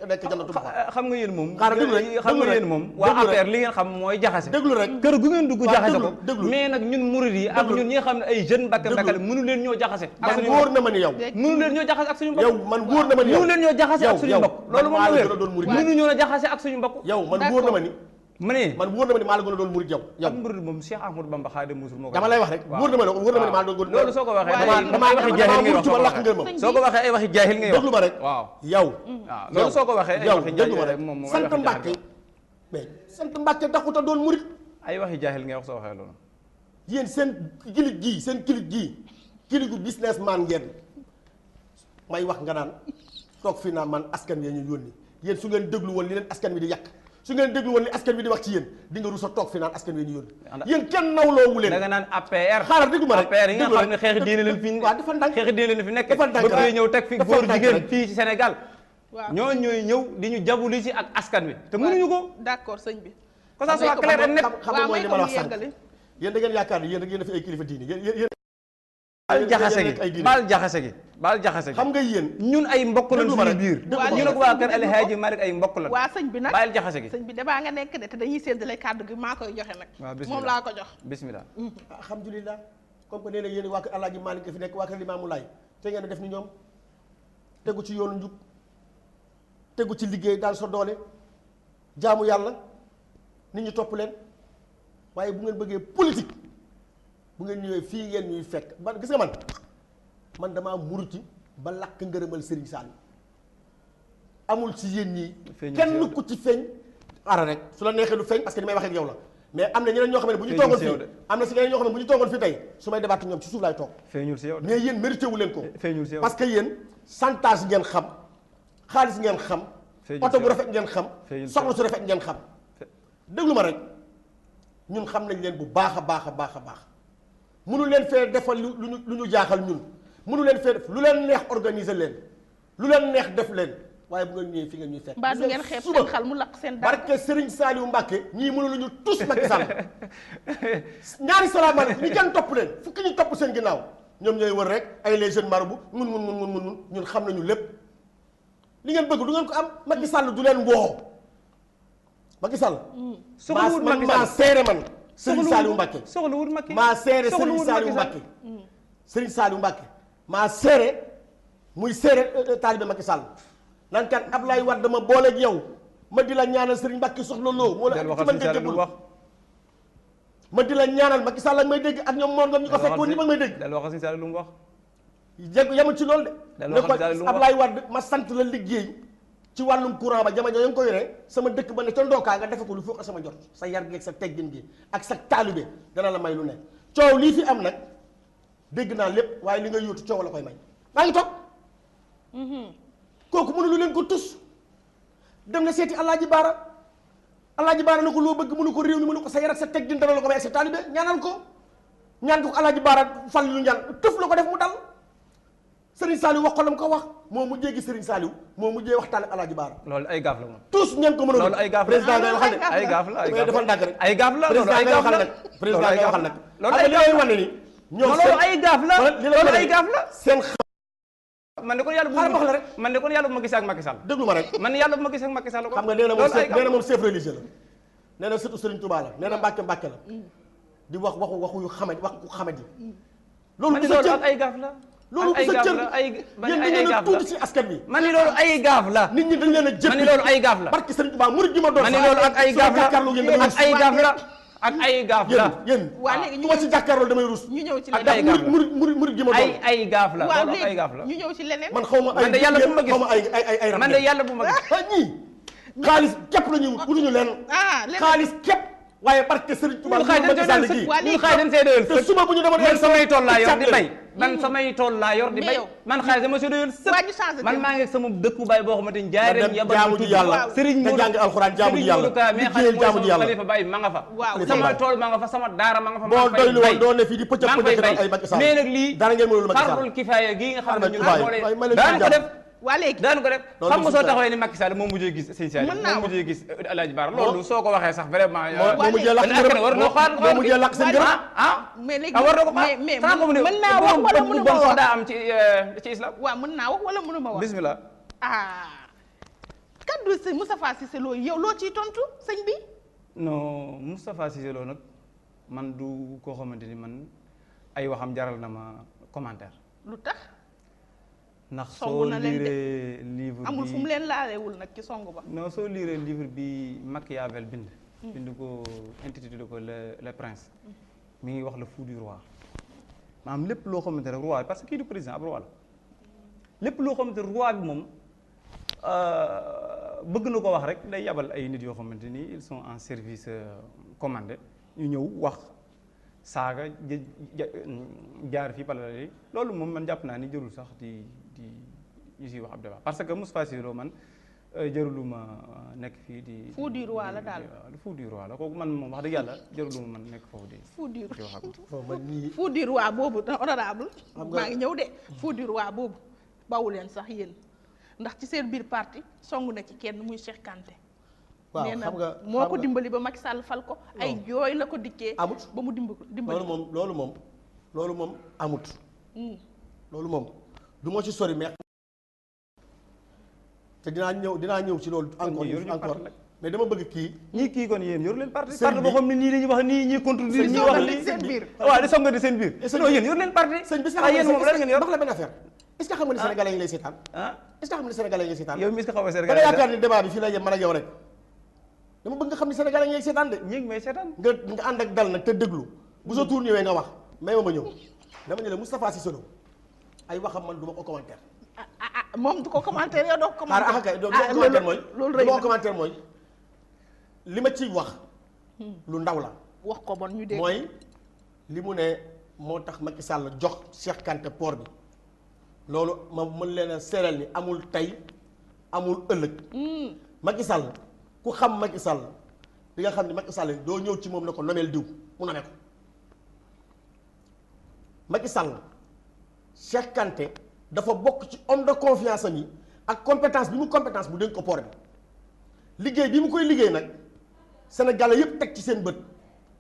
nekk jannatu ba xam nga yéen moom xam nga yéen moom waa APR li ngeen xam mooy jaxase déglu rek kër gu ngeen dugg jaxase ko déglu mais nag ñun murid yi ak ñun ñi nga xam ne ay jeune mbàkke mënu leen ñoo jaxase ak suñu wóor na ma ni yow mënu leen ñoo jaxase ak suñu mbokk yow man wóor na ma ni yow mënu leen ñoo jaxase ak suñu mbokk loolu moom la wér doon murid mënu ñoo jaxase ak suñu mbokk yow man wóor na ma ni ma ne man wóor na ma ni maa la gën a doon murid yow am murid moom Cheikh Ahmadou Bamba Xaadimu Rasuul moo ko dama lay wax rek wóor na ma ni maa la doon loolu soo ko waxee damaa waxi jaahil ngay wax soo ko waxee ay waxi jaahil ngay wax déglu ma rek waaw yow waaw loolu soo ko waxee ay waxi déglu ma jaahil rek moom sant Mbàkke mais sant Mbàkke taxut a doon murid ay waxi jaahil ngay wax soo waxee loolu yéen seen kilit gii kiligu businessman ngeen may wax nga naan toog fii naa man askan wi ñu yónni yéen su ngeen déglu woon li leen askan wi di yàq su ngeen déglu woon li askan wi di wax ci yéen di nga rus a toog fii naan askan wi ñu yónni yéen kenn nawloowu leen da nga naan APR xaaral déglu ma rek APR yi nga xam ne xeexi diine leen fi waaw dafa ndànk xeexi diine leen fi nekk dafa ndànk bëgg ñëw teg fi góor jigéen fii ci Sénégal waaw ñoo ñooy ñëw di ñu jabuli ci ak askan wi te mënuñu ko d'accord sëñ bi que ça soit clair et net xam nga mooy li ma la wax sànq yeggali yéen da ngeen yaakaar ni yéen rek yéen a fi ay kilifa diine yéen baal jaxase gi baal jaxase gi xam nga yéen ñun ay mbokk lañ suñu biir ñu nag waa kër Alhaaji Malick ay mbokk lañ waa sëñ bi nag baal jaxase gi sëñ bi debaa nga nekk de te dañuy séddale kàddu gi maa koy joxe nag waaw moom laa ko jox bismillah alhamdulilah comme que nee na yéen waa kër Alhaaji Malick fi nekk waa kër Limaamu Laay te ngeen a def ni ñoom tegu ci yoonu njub tegu ci liggéey daal sa doole jaamu yàlla nit ñi topp leen waaye bu ngeen bëggee politique bu ngeen ñëwee fii ngeen ñuy fekk man gis nga man damaa muruti ba lakk ngërëmal Serigne Saliou amul ci yéen ñii kenn ku ci feeñ ara rek su la neexee du feeñ parce que ni may waxee ak yow la mais am na ñeneen ñoo xam ne bu ñu toogoon fii am na si ñeneen ñoo xam ne bu ñu toogoon fii tey su may débattre ñoom ci suuf laay toog feeñul si yow mais yéen mérité wu leen ko feeñul si yow parce que yéen chantage ngeen xam xaalis ngeen xam oto bu rafet ngeen xam soxla su rafet ngeen xam déglu ma rek ñun xam nañ leen bu baax a baax a baax a baax mënu leen fee defal lu ñu jaaxal ñun mënu leen fee def lu leen neex organiser leen lu leen neex def leen waaye bu ngeen ñëwee fi nga ñuy fekk mbaa du ngeen xeeb seen xal mu lakk seen dara barke Serigne Saliou Mbacke ñii mënu luñu tus Macky Sall ñaari salaamaaleykum ñu kenn topp leen fukki ñu topp seen ginnaaw ñoom ñooy wër rek ay les jeunes marabout mun ñun xam nañu lépp li ngeen bëgg du ngeen ko am Macky Sall du leen woo Macky Sall soxlawul Macky maa seere man Serigne Saliou Mbacke soxlawul Macky maa seere Serigne Saliou Mbacke Serigne Saliou Mbacke maa seere muy seere taalibe Macky Sall naan kat Ablaye Wade dama booleeg yow ma di la ñaanal Serigne Mbacke soxla loo moo la ci mën nga jëbul ma di la ñaanal Macky Sall ak may dégg ak ñoom moon ngam ñu ko fekk woon ñi mag may dégg dal wax Serigne Saliou lu mu wax yemul ci loolu de ne ko Ablaye Wade ma sant la liggéey ci wàllum courant ba jamono ya nga ko yoree sama dëkk ba ne ca ndookaa nga defe ko lu foog sama jot sa yar gi ak sa teggin gi ak sa taalibe dana la may lu ne coow lii fi am nag dégg naa lépp waaye li nga yóotu coow la koy may maa ngi toog kooku mënu lu leen ko tus dem na seeti Alaaji Baara na ko loo bëgg mënu ko réew mi mënu ko sa yar ak sa teggin dana la ko may ak sa taalibe ñaanal ko ñaan ko Alaaji Baara fal lu ñaan tëf la ko def mu dal Serigne Saliou wax ko la mu ko wax moo mujjee gi Serigne Saliou moo mujjee waxtaan ak Alaaji Baara loolu ay gaaf la moom tous ngeen ko mën a loolu ay gaaf la président ngay waxal nag ay gaaf la defal ndànk rek ay gaaf la loolu ay gaaf la président ngay waxal nag loolu ay gaaf la wane ni ñoom loolu ay gaaf la loolu ay gaaf la seen man de kon yàlla bu wax la rek man de kon yàlla bu ma gisee ak Macky Sall déglu ma rek man yàlla bu ma gisee ak Macky Sall ko xam nga nee na moom chef religieux la nee na surtout Serigne Touba la nee na Mbàkke la di wax waxu yu xamadi wax ku xamadi loolu man loolu ak ay gaaf la loolu ay gaaf la ay yéen dañ leen a tuuti ci askan bi man ni loolu ay gaaf la nit ñi dañ leen a jëpp man ni loolu ay gaaf la barke Serigne Touba murid gi ma doon man ni loolu ak ay gaaf la ak ay gaaf la ak ay gaaf la yéen waa léegi su ma ci jàkkaarloo damay rus ñu ñëw ci ak leneen ay gaaf la murid gi ma doon ay gaaf la waaw loolu ak ay gaaf la léegi ñu ñëw ci leneen man xaw ma ay man de yàlla bu ma gis xaw ma ay man de yàlla bu ma gis ñii xaalis képp la ñuy wutuñu leen xaalis képp waaye barke Serigne Touba ñun xaay dañ see doyal te suba bu ñu demoon man samay tool laa yor di bay man samay tool laa yor di bay man xaalis dama see doyal sëpp man maa ngi sama dëkku baay boo xamante ni jaay ren yabal jaamu ji yàlla Serigne te jàng alxuraan jaamu ji yàlla liggéeyal jaamu ji yàlla xalifa bay ma nga fa sama tool ma nga fa sama daara ma nga fa boo doylu woon doo ne fii di pëcc maa ngi koy bay ay Macky Sall mais nag lii dara ngeen mënul Macky Sall farul kifaaya gi nga xam ne ñun moo leen daan ko def waa léegi daanu ko def xam nga soo taxawee ni Macky Sall moom mujjee gis sëñ Sall moom mujjee gis Alaaji Baara loolu soo ko waxee sax vraiment moo mujjee lakk ngërëm war na xaar moo mujjee lakk seen ngërëm mais léegi war na ko xaar mais mën naa wax wala mënu ma wax daa am ci islam waaw mën naa wax wala mënu ma wax bismillah kaddu sëñ Moustapha Cissé Lo yow loo ciy tontu sëñ bi non Moustapha Cissé Lo nag man du koo xamante ni man ay waxam jaral na ma commentaire lu tax ndax song soo na leen de liiree livre bi amul fu mu leen laalewul nag ci song ba non soo liiree livre bi Machiavel bind bind ko intitulé ko le prince mi ngi wax le fou du roi maanaam lépp loo xamante ne roi parce que kii du président ab roi la lépp loo xamante ne roi bi moom bëgg na ko wax rek day yabal ay nit yoo xamante ni ils sont en service commandé ñu ñëw wax saaga jaar fii pala yi loolu moom man jàpp naa ni jërul sax di ñu siy wax ab débat parce que Moustapha Cissé Lo man jëruluma nekk fii di fou du roi la daal fou du roi la kooku man moom wax dëgg yàlla jëruluma man nekk foofu di wax ak fou du roi boobu honorable maa ngi ñëw de fou du roi boobu bawu leen sax yéen ndax ci seen biir parti songu na ci kenn muy Cheikh Kanté waaw nee na xam nga moo ko dimbali ba Macky Sall fal ko ay jooy la ko dikkee amut ba mu dimbali loolu moom amut loolu moom du ma ci sori mais te dinaa ñëw ci loolu encore mais dama bëgg kii kon yéen yoru leen parti boo xam ne nii la ñuy wax nii ñuy contredire ñuy wax lii seen biir waaw di songa di seen biir non yéen yoru leen parti sëñ bi yéen moom lan ngeen yor wax la benn affaire est-ce que xam nga ni sénégalais yi lay seetaan est-ce que xam nga ni sénégalais yi lay seetaan yow mi est-ce que xaw a da nga yaakaar ni débat bi fii lay yem man ak yow rek dama bëgg nga xam ni sénégalais yi lay seetaan de ñi ngi may seetaan nga ànd ak dal nag te déglu bu sa tour ñëwee nga wax may ma ñëw dama ñu la Moustapha Cissé Lo ay waxam man du ma ko commentaire moom du ko commentaire yow doo ko commentaire loolu rëy na commentaire mooy li ma ciy wax lu ndaw la wax ko bon ñu dégg mooy li mu ne moo tax Macky Sall jox Cheikh Kanté port bi loolu ma mën leen a seeral ni amul tey amul ëllëg Macky Sall ku xam Macky Sall di nga xam ni Macky Sall doo ñëw ci moom ne ko nomeel diw mu nome ko Macky Sall Cheikh Kanté dafa bokk ci homme de confiance am yi ak compétence bi mu dénk ko port bi liggéey bi mu koy liggéey nag Sénégalais yëpp teg ci seen bët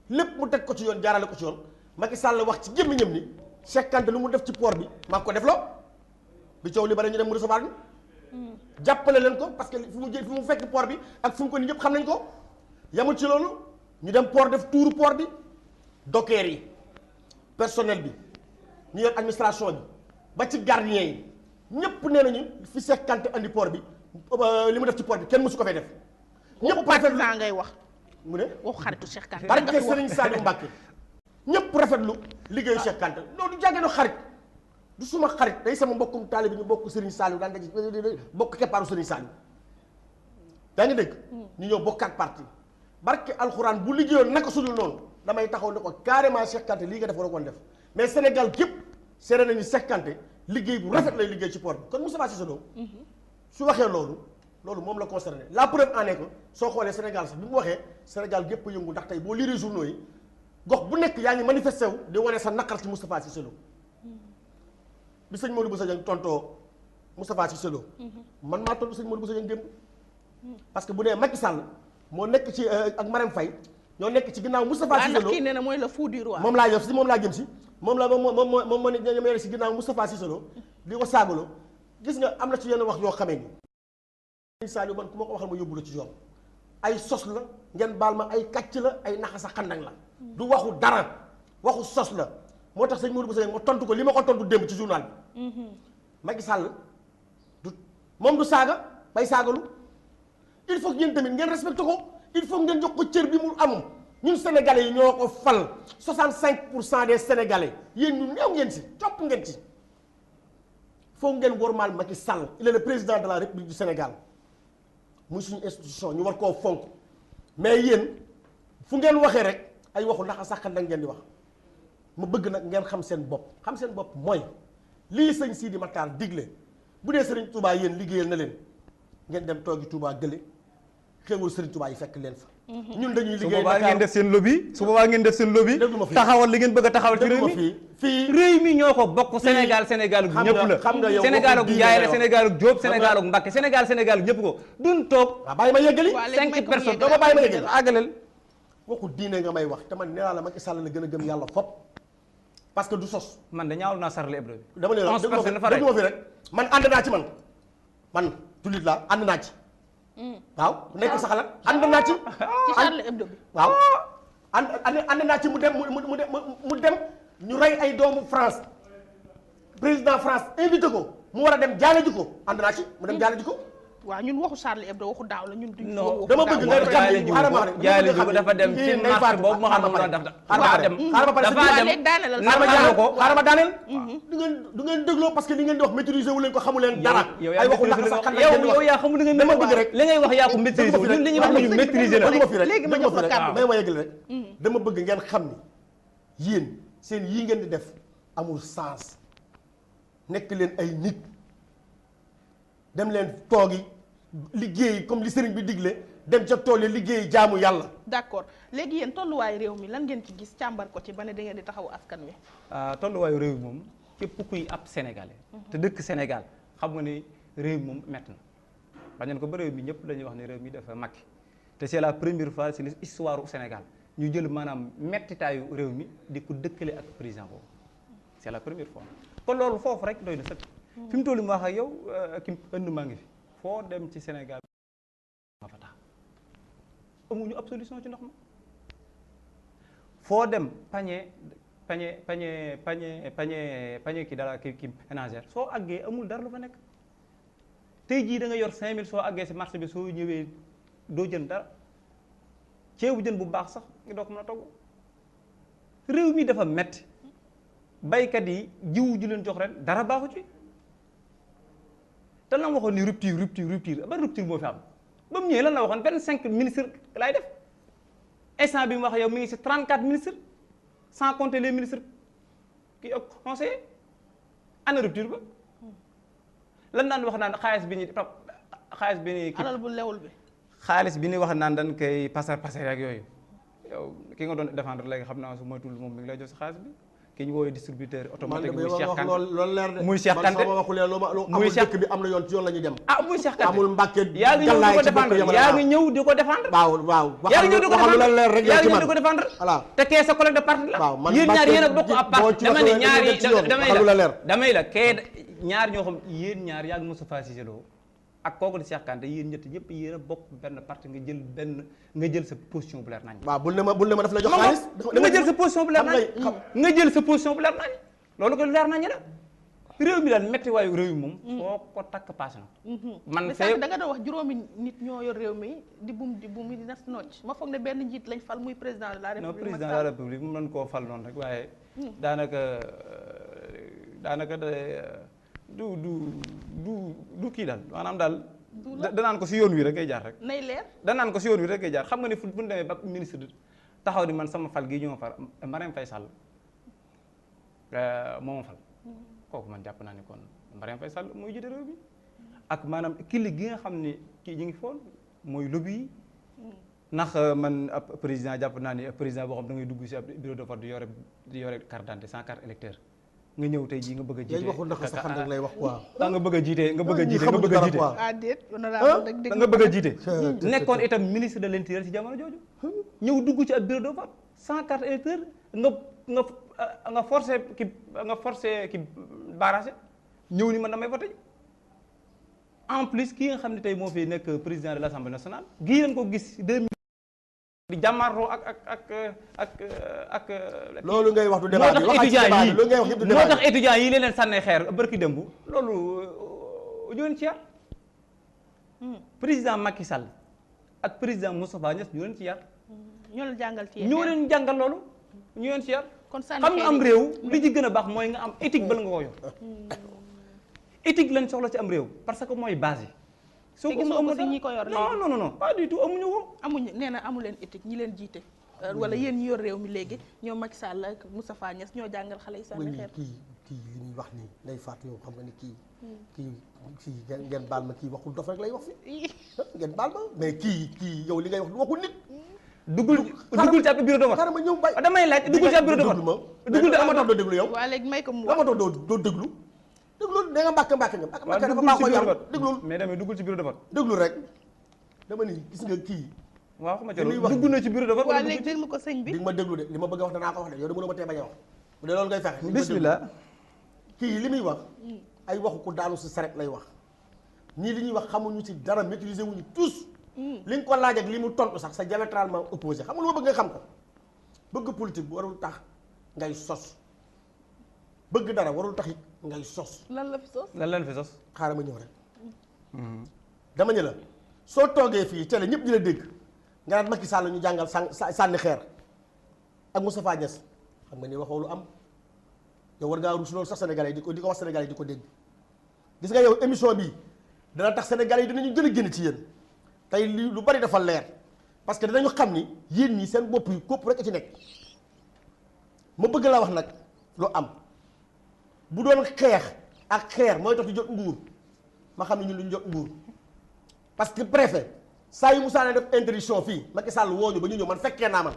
lépp mu teg ko ci yoon jaarale ko ci yoon Macky Sall wax ci gémmiñam ni Cheikh Kanté lu mu def ci port bi maa ko def loo bi coow li bari ñu dem mu recevoir ni jàppale leen ko parce que fi mu fekk port bi ak fi mu ko ni ñëpp xam nañ ko yamul ci loolu ñu dem port def tuuru port bi dockers yi personnel bi ñu yor administration bi ba ci gardien yi ñëpp nee nañu fi Cheikh Kanté andi port bi li mu def ci port bi kenn mësu ko fay def ñëpp rafetlu ngay wax mu ne waxu xaritu Cheikh Kanté barke Serigne Saliou Mbacké ñëpp rafetlu liggéeyu Cheikh Kanté loolu du jàggee no xarit du suma xarit day sama mbokkum taalibe bi ñu bokk Serigne Saliou daan daje bokk keppaaru Serigne Saliou yaa ngi dégg ñu ñëw bokkaat parti barke alxuraan bu liggéeyoon naka sudul noonu damay taxaw ne ko carrément Cheikh Kanté lii nga def war a koon def mais Sénégal gépp seere nañu Cheikh Kanté liggéey bu rafet lay liggéey ci port bi kon Moustapha Cissé Lo su waxee loolu moom la concerné la preuve en est que soo xoolee Sénégal sax bi mu waxee Sénégal gépp yëngu ndax tey boo lire journaux yi gox bu nekk yaa ngi manifesté wu di wane sa naqar ci Moustapha Cissé Lo bi sëñ Modou Bousso Dieng tontoo Moustapha Cissé Lo man maa tontu sëñ Modou Bousso Dieng démb parce que bu dee Macky Sall moo nekk ci ak Marème Faye ñoo nekk ci ginnaaw Moustapha Cissé Lo kii nee na mooy le fou du roi moom laa jëm si moom moo ne ñoom ne si ginnaaw Moustapha Cissé Lo di ko saagaloo gis nga am na ci yenn wax yoo xamee ni sëñ Saliou man ku ma ko waxal ma yóbbu la ci yoon ay sos la ngeen baal ma ay kàcc la ay naxa sa xandang la du waxu dara waxu sos la moo tax sëñ Modou Bousso Dieng ma tontu ko li ma ko tontu démb ci journal bi Macky Sall du moom du saaga bay saagalu il faut que yéen tamit ngeen respecté ko il faut ngeen jox ko cër bi mu am ñun sénégalais yi ñoo ko fal 65% des sénégalais yéen ñu néew ngeen si topp ngeen ci foog ngeen wormaal Macky Sall il est le président de la République du Sénégal muy suñu institution ñu war koo fonk mais yéen fu ngeen waxee rek ay waxu naxa saxan da ngeen di wax ma bëgg nag ngeen xam seen bopp mooy lii sëñ Sidi Matar digle bu dee Serigne Touba yéen liggéeyal na leen ngeen dem toogi Touba gële xéewul Serigne Touba yi fekk leen fa. ñun dañuy liggéey su boobaa ngeen def seen lobby taxawal li ngeen bëgg a taxawal ci réew mi fii réew mi ñoo ko bokk Sénégal Sénégal gu ñëpp la xam nga yow Sénégal gu Njaay la Sénégal gu Jóob Sénégal gu Mbàkke Sénégal gu ñëpp ko duñ toog waaw bàyyi ma yeggali 5 personnes doo ma bàyyi ma yeggali àggaleel waxu diine nga may wax te man nee naa la Macky Sall la gën a gëm yàlla fop parce que du sos man de ñaawlu naa sarle hébreu bi dama ne la déglu ma fi rek man ànd naa ci man jullit laa ànd naa ci waaw nekk sa xalaat ànd naa ci Charlie Hebdo bi waaw ànd naa ci mu dem ñu rey ay doomu France président France invité ko mu war a dem jaale ji ko ànd naa ci mu dem jaale ji ko waaw ñun waxu Charlie Hebdo waxu daaw la ñun. duñ non dama bëgg nga jaay la dafa dem ci marché boobu ma xam ne dafa dem xaaral ma daaneel du ngeen dégloo parce que li ngeen di wax maîtriser wu leen ko xamu leen dara ay waxu naka sax kan yow yaa xamul li nga dama bëgg rek li ngay wax yaa ko maîtriser wu ñun li ñuy wax ñu maîtriser la léegi ma jox la kàddu may ma yeggal rek dama bëgg ngeen xam ni yéen seen yii ngeen di def amul sens nekk leen ay nit dem leen toogi liggéey comme li sëriñ bi digle dem ca tool yi liggéey jaamu yàlla. d'accord léegi yéen tolluwaayu réew mi lan ngeen ci gis càmbar ko ci ba ne da ngeen di taxawu askan wi. tolluwaayu réew mi moom képp kuy ab sénégalais. te dëkk Sénégal xam nga ni réew mi moom métti na. bañoon ko ba réew mi ñëpp dañuy wax ne réew mi dafa makki te c'est la première fois c'est l'histoire du Sénégal ñu jël maanaam mettitaayu réew mi di ko dëkkale ak président boobu c'est la première fois kon loolu foofu rek doy na sëkk. fi mu toll nii wax ak yow ki ënd maa ngi fi foo dem ci Sénégal ma fa tax amuñu ab solution ci ndox ma foo dem pañe ki dara ki ménagère soo àggee amul dara lu fa nekk tey jii da nga yor 5000 soo àggee si marché bi soo ñëwee doo jën dara ceebu jën bu baax sax nga doo ko mën a togg réew mi dafa metti baykat yi jiwu ji leen jox ren dara baaxu ci te lan waxoon ni rupture ba rupture moo fi am ba mu ñëwee lan la waxoon 25 ministres laay def instant bi mu wax yow mi ngi si 34 ministres sans compter les ministres kii ak conseillers ana rupture ba lan daan wax naan xaalis bi ni alal bu lewul bi xaalis bi ni wax naan dañ koy pasar ak yooyu yow ki nga doon défendre léegi xam naa su moytuwul moom mi ngi lay jox si xaalis bi ki ñu woowee distributeur automatique muy Cheikh Kanté loolu leer de muy Cheikh Kanté man waxu leen lu amul dëkk bi am na yoon ci yoon la ñuy dem muy Cheikh Kanté amul Mbàkke yaa ngi ñëw di ko défendre waaw yaa ngi ñëw di ko waxal lu la leer rek yaa ngi ñëw di ko défendre voilà te kee sa collègue de parti la yéen ñaar yéen a bokk ab parti dama ne ñaar yi damay la kee ñaar ñoo xam yéen ñaar yaa ngi Moustapha Cissé Lo ak kooku di Cheikh Kanté yéen ñett ñëpp yéen a bokk benn parti nga jël sa position bu leer nañ waaw bul ne ma daf la jox xaalis nga jël sa position bu leer nañ nga jël sa position bu leer nañ loolu ko leer nañu la réew mi daal métti waayu réew mi moom foo ko takk paase na man fee da nga doon wax juróomi nit ñoo yor réew mi di bum di nas nocc ma foog ne benn njiit lañ fal muy président de la république. non président de la république mu mën koo fal noonu rek waaye daanaka du kii daal maanaam daal danaan ko si yoon wi rek ngay jaar rek nay leer danaan ko si yoon wi rek ngay jaar xam nga ne fu ñu demee ba ministre taxaw ni man sama fal gii ñoo far Marème Faye Sall moo ma fal kooku man jàpp naa ni kon Marème Faye Sall mooy jiite réew mi ak maanaam kili gi nga xam ne kii ñu ngi foon mooy lobby yi ndax man ab président jàpp naa ni président boo xam da ngay dugg si ab bureau de vote di yore carte d'identité sans carte électeur nga ñëw tey jii nga bëgg a jiite waxul ndax sa xam rek lay wax quoi nga bëgg a jiite nga bëgg a jiite nga bëgg a jiite nekkoon itam ministre de l'intérieur ci jamono jooju ñëw dugg ci ab bureau de vote sans carte électeur nga forcé ki barragé ñëw ni man damay voté en plus kii nga xam ne tey moo fi nekk président de l'Assemblée nationale gii leen ko gis 2000 di jàmmarloo ak loolu ngay wax du débat bi moo tax étudiants yi leen sànnee xeer barki démb loolu ñu leen ci yar président Macky Sall ak président Moustapha Niasse ñu leen ci yar ñoo leen jàngal loolu ñu leen ci yar kon xam nga am réew li ci gën a baax mooy nga am éthique bala nga ko yor éthique lañ soxla ci am réew parce que mooy base yi soo ko amul ñi ko yor non pas du tout amuñu ko nee na amu leen éthique ñi leen jiite wala yéen ñi yor réew mi léegi ñoom Macky Sall ak Moustapha Niasse ñoo jàngal xale yi sànni xeer kii li muy wax nii day faatu yow xam nga ni kii ngeen baal ma kii waxul dof rek lay wax fi ngeen baal ma mais kii yow li ngay wax waxul nit duggul ci ab bureau de vote xaaral ma ñëw bay damay laaj duggul ci ab bureau de vote duggul dama tax doo déglu yow waa léegi may ko mu dama tax doo déglu da nga mbàkk nga dafa baaxoo yar déglul mais damay duggul ci bureau de vote déglu rek dama ni gis nga kii waaw xam nga dugg na ci bureau de vote waa léegi déglu ko sëñ bi di nga ma déglu de li ma bëgg a wax danaa ko wax de yow de mënoo ma tee bañ a wax bu dee loolu ngay fexe bismillah kii li muy wax ay waxu ku daanu si saret lay wax ñii li ñuy wax xamuñu ci dara maîtriser wuñu tous li nga ko laaj ak li mu tontu sax c'est diamétralement opposé xam nga lu ma bëgg nga xam ko bëgg politique bu warul tax ngay sos bëgg dara warul tax it ngay sos lan la fi sos lan fi sos xaaral ma ñëw rek dama ñu la soo toogee fii télé ñëpp di la dégg nga naan Macky Sall ñu jàngal sànni xeer ak Moustapha Niasse xam nga ni waxoo lu am yow war ngaa rus loolu sax Sénégalais yi di ko wax Sénégalais yi di ko dégg gis nga yow émission bi dana tax Sénégalais yi dinañu gën a génn ci yéen tey li lu bari dafa leer parce que dinañu xam ni yéen ñi seen bopp yi kopp rek a ci nekk ma bëgg la wax nag lu am bu doon xeex ak xeer mooy tax di jot nguur ma xam ne ñun duñu jot nguur parce que préfet saa yu Moussa ne def interdiction fii Macky Sall woo ñu ba ñu ñëw man fekkee naa man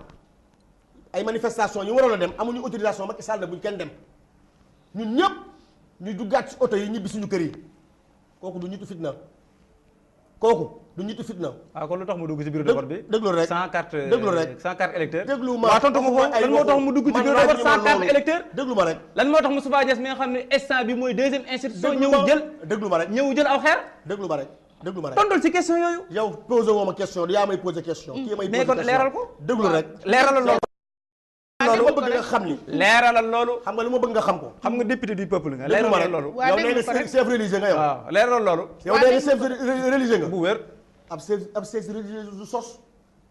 ay manifestation ñu waroon a dem amuñu autorisation Macky Sall ne buñ kenn dem ñun ñëpp ñu duggaat ci oto yi ñibbi suñu kër yi kooku du ñitu fitna kooku du ñitu fitna. ah kon lu tax mu dugg ci bureau de vote bi. déglu rek sans carte déglu rek sans carte électeur. déglu ma waaw tontu ma ko lan moo tax mu dugg ci bureau de vote sans carte électeur. déglu ma rek. lan moo tax Moustapha Niasse mi nga xam ne instant bi mooy deuxième institution. ñëw jël déglu ma rek ñëw jël aw xeer. déglu ma rek déglu ma rek. tontul ci question yooyu. yow posé woo ma question yaa may posé question. kii may posé mais kon question leeral ko. déglu rek. leeralal loolu. loolu ma bëgg nga xam ni. leeralal loolu. xam nga lu ma bëgg nga xam ko. xam nga député du peuple nga. déglu ma leeralal rek loolu. yow nee nga chef religieux nga yow. waaw leeralal loolu. yow nee nga chef religieux nga. bu wér. ab chef religieux du sos.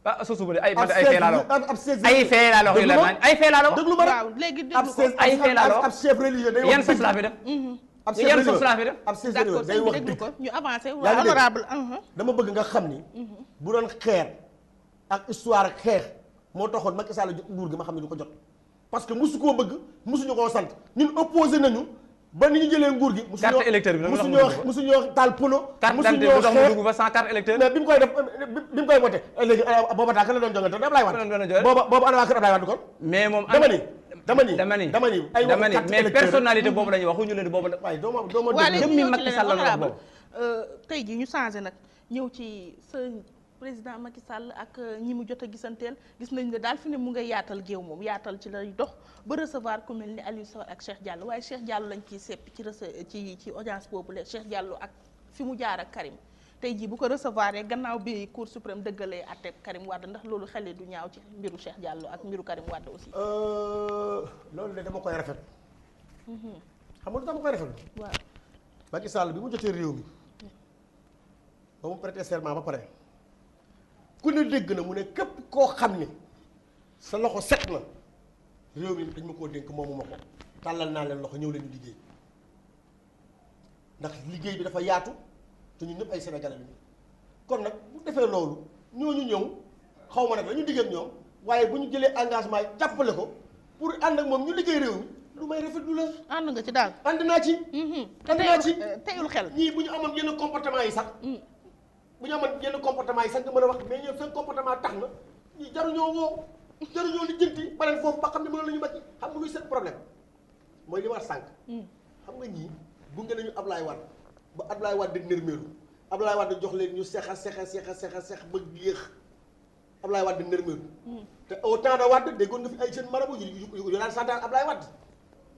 ah sosu bu dee ay man ay fee laa la wax. ab chef ay fee laa la wax yu la naan ay fee laa la wax. déglu ma rek waaw léegi déglu ko ay fee laa la wax ab chef religieux day wax yan sos laa fi def. ab yan sos laa fi def. ab chef d'accord religieux day sëñ bi wax déglu dëgg. ko ñu avancé yaa waa ngi dégg. honorable dama bëgg nga xam ni. bu doon xeer ak histoire ak xeex moo taxoon Macky Sall jot nguur gi ma xam ne du ko jot. parce que musu koo bëgg musuñu koo sant ñun opposé nañu ba ni ñu jëlee nguur gi. carte électeur bi musuñoo taal pono. carte d'identité bi tax mu dugg fa sans carte électeur. mais bi mu koy def bi mu koy voté léegi booba taa kan la doon jongante Ablaye Wade. booba ana waa kër Ablaye Wade kon. mais moom dama ni ay dama ni carte mais électeur personnalité boobu la ñuy wax waxuñu leen boobu la. waaye doo ma waa léegi jëmmi ñëw ci Macky leneen Sall la wax honorable boobu. tey jii ñu changé nag ñëw ci sa président Macky Sall ak ñi mu jot a gisanteel gis nañ ne daal fi ne mu ngay yaatal géew moom yaatal ci lay dox ba recevoir ku mel ni Aliou Sow ak Cheikh Diallo waaye Cheikh Diallo lañ ciy sepp ci audience boobu la Cheikh Diallo ak fi mu jaar ak Karim tey jii bu ko recevoir gannaaw bi Cour suprême dëggalee àtte Karim Wade ndax loolu xel du ñaaw ci mbiru Cheikh Diallo ak mbiru Karim Wade aussi. loolu de dama koy rafet. xam nga lu dama koy rafet. waaw Macky Sall bi mu jotee réew mi ba mu prêter serment ba pare ku ne dégg na mu ne képp koo xam ne sa loxo set na réew mi dañ ma koo dénk moomu ma ko tàllal naa leen loxo ñëw leen ñu liggéey ndax liggéey bi dafa yaatu te ñun ñëpp ay sénégalais lañu kon nag bu defee loolu ñooñu ñëw xaw ma nag la ñu digg ak ñoom waaye bu ñu jëlee engagement yi jàppale ko pour ànd ak moom ñu liggéey réew mi lu may rafetlu la. ànd nga ci daal. ànd naa ci. ànd naa ci teyul xel. ñii bu ñu amoon yenn comportement yi sax. bu ñu amoon yenn comportement yi sax nga mën a wax mais ñoom seen comportement tax na ñii jaruñoo woo jaruñoo lijjanti ba leen foofu ba xam ne mënoon la ñu bàcc xam nga luy seen problème mooy li war sànq. xam nga ñii gunge nañu Ablaye Wade ba Ablaye Wade dëgg nërmeelu Ablaye Wade jox leen ñu seexa ba yéex Ablaye Wade nërmeelu. te au temps de Wade déggoon nga fi ay jeunes marabout yu daan santaan Ablaye Wade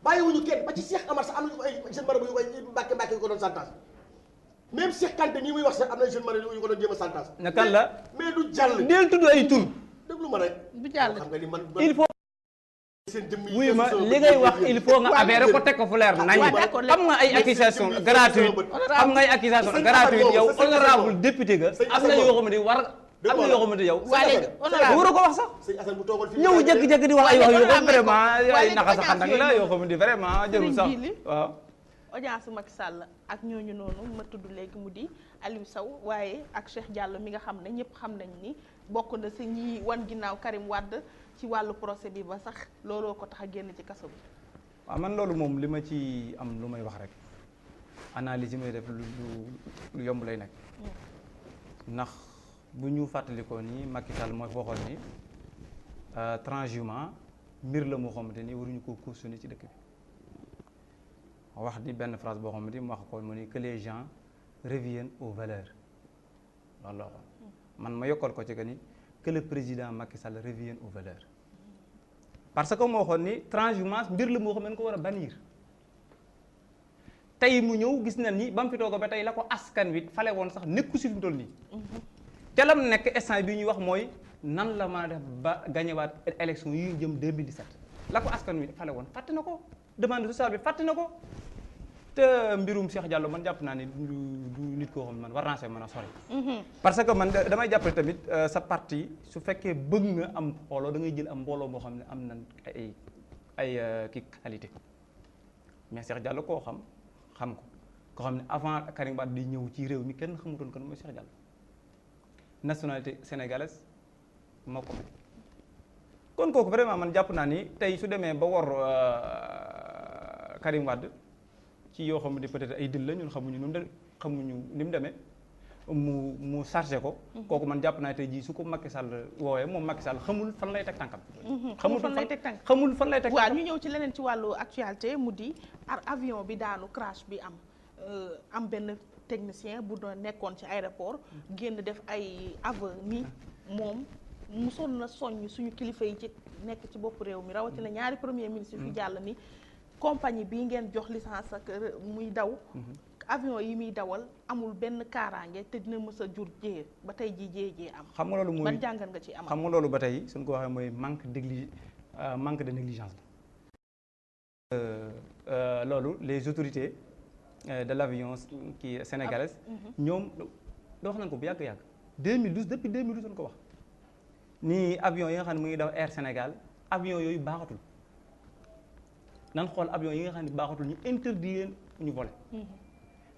bàyyiwuñu kenn ba ci Cheikh Amar sax am nañu ay jeunes marabout yu koy mbàkke yu ko doon santaan. même Cheikh Kanté nii muy wax sax am na jeune marabout yu ko doon jéem a santage. na kan la mais du jàll. del tudd ay tur. déglu ma rek. du jàll xam nga ni man. il faut. seen jëmm yi wuy ma li ngay wax il faut nga avéré ko teg ko fu leer nañ. xam nga ay accusation gratuite xam nga ay accusation gratuite yow honorable député ga am na yoo xam ne war am na yoo xam ne yow. waa léegi honorable waroo ko wax sax. sëñ Assane bu toogoon fii ñëw jékki-jékki di wax ay wax yoo xam vraiment waa ay léegi naxa sa xandak la yoo xam ne vraiment jërul sax waaw. audience Macky Sall ak ñooñu noonu ma tudd léegi mu di Aliou Sow waaye ak Cheikh Diallo mi nga xam ne ñëpp xam nañ ni bokk na si ñi wan ginnaaw Karim Wade ci wàllu procès bi ba sax looloo ko tax a génn ci kaso bi. waaw man loolu moom li ma ci am lu may wax rek analyse yi may def lu yomb lay nekk ndax bu ñu fàttalikoo ni Macky Sall mooy waxoon ni transhumance mbir la moo xamante ni waruñu koo cautionner ci dëkk bi. wax di benn phrase boo xam ne mu wax ko mu ni que les gens reviennent aux valeurs loolu la waxoon man ma yokkal ko ci que ni que le président Macky Sall revienne aux valeurs parce que moo waxoon ni transhumance mbir la moo xam ne ko war a bannir tey mu ñëw gis na ni ba mu fi toog ba tey la ko askan wi fale woon sax nekku si fi mu toll nii te lam nekk instant bi ñuy wax mooy nan la mën a def ba gañewaat élection yi ñu jëm 2017 la ko askan wi fale woon fàtte na ko demande sociale bi fàtte na ko te mbirum Cheikh Diallo man jàpp naa ni du nit koo xam ne man war naa see mën a sori. parce que man damay jàppale tamit sa parti su fekkee bëgg nga am xooloo da ngay jël am mbooloo moo xam ne am na ay kii qualité mais Cheikh Diallo koo xam ko koo xam ne avant Karim Wade di ñëw ci réew mi kenn xamutoon kan mooy Cheikh Diallo nationalité sénégalaise moo ko may kon kooku vraiment man jàpp naa ni tey su demee ba war Karim Wade ci yoo xam ne peut-être ay dil la ñun xamuñu ni mu demee mu chargé ko. kooku man jàpp naa tey jii su ko Macky Sall woowee moom Macky Sall xamul fan lay teg tànkam. xamul fan lay teg tànkam. waaw ñu ñëw ci leneen ci wàllu actualité mu di avion bi daanu crash bi am benn technicien bu doon nekkoon ci aéroport génn def ay aveu ni moom musoon na soññ suñu kilifa yi ci nekk ci bopp réew mi rawatina ñaari premier ministre fi jàll ni compagnie bii ngeen jox licence ak muy daw avion yi muy dawal amul benn kaaraange te dina mës a jur jéer ba tey ji jéejee am. xam nga loolu mooy ban jàngat nga ci am. xam nga loolu ba tey suñ ko waxee mooy manque de négligence la. loolu les autorités de l'avion kii sénégalaise ñoom wax nañ ko bu yàgg-yàgg 2012 depuis 2012 dañ ko wax nii avion yi nga xam ne mu ngi daw Air Sénégal avion yooyu baaxatul nan xool avion yi nga xam ne baaxatul ñu interdire ñu voler.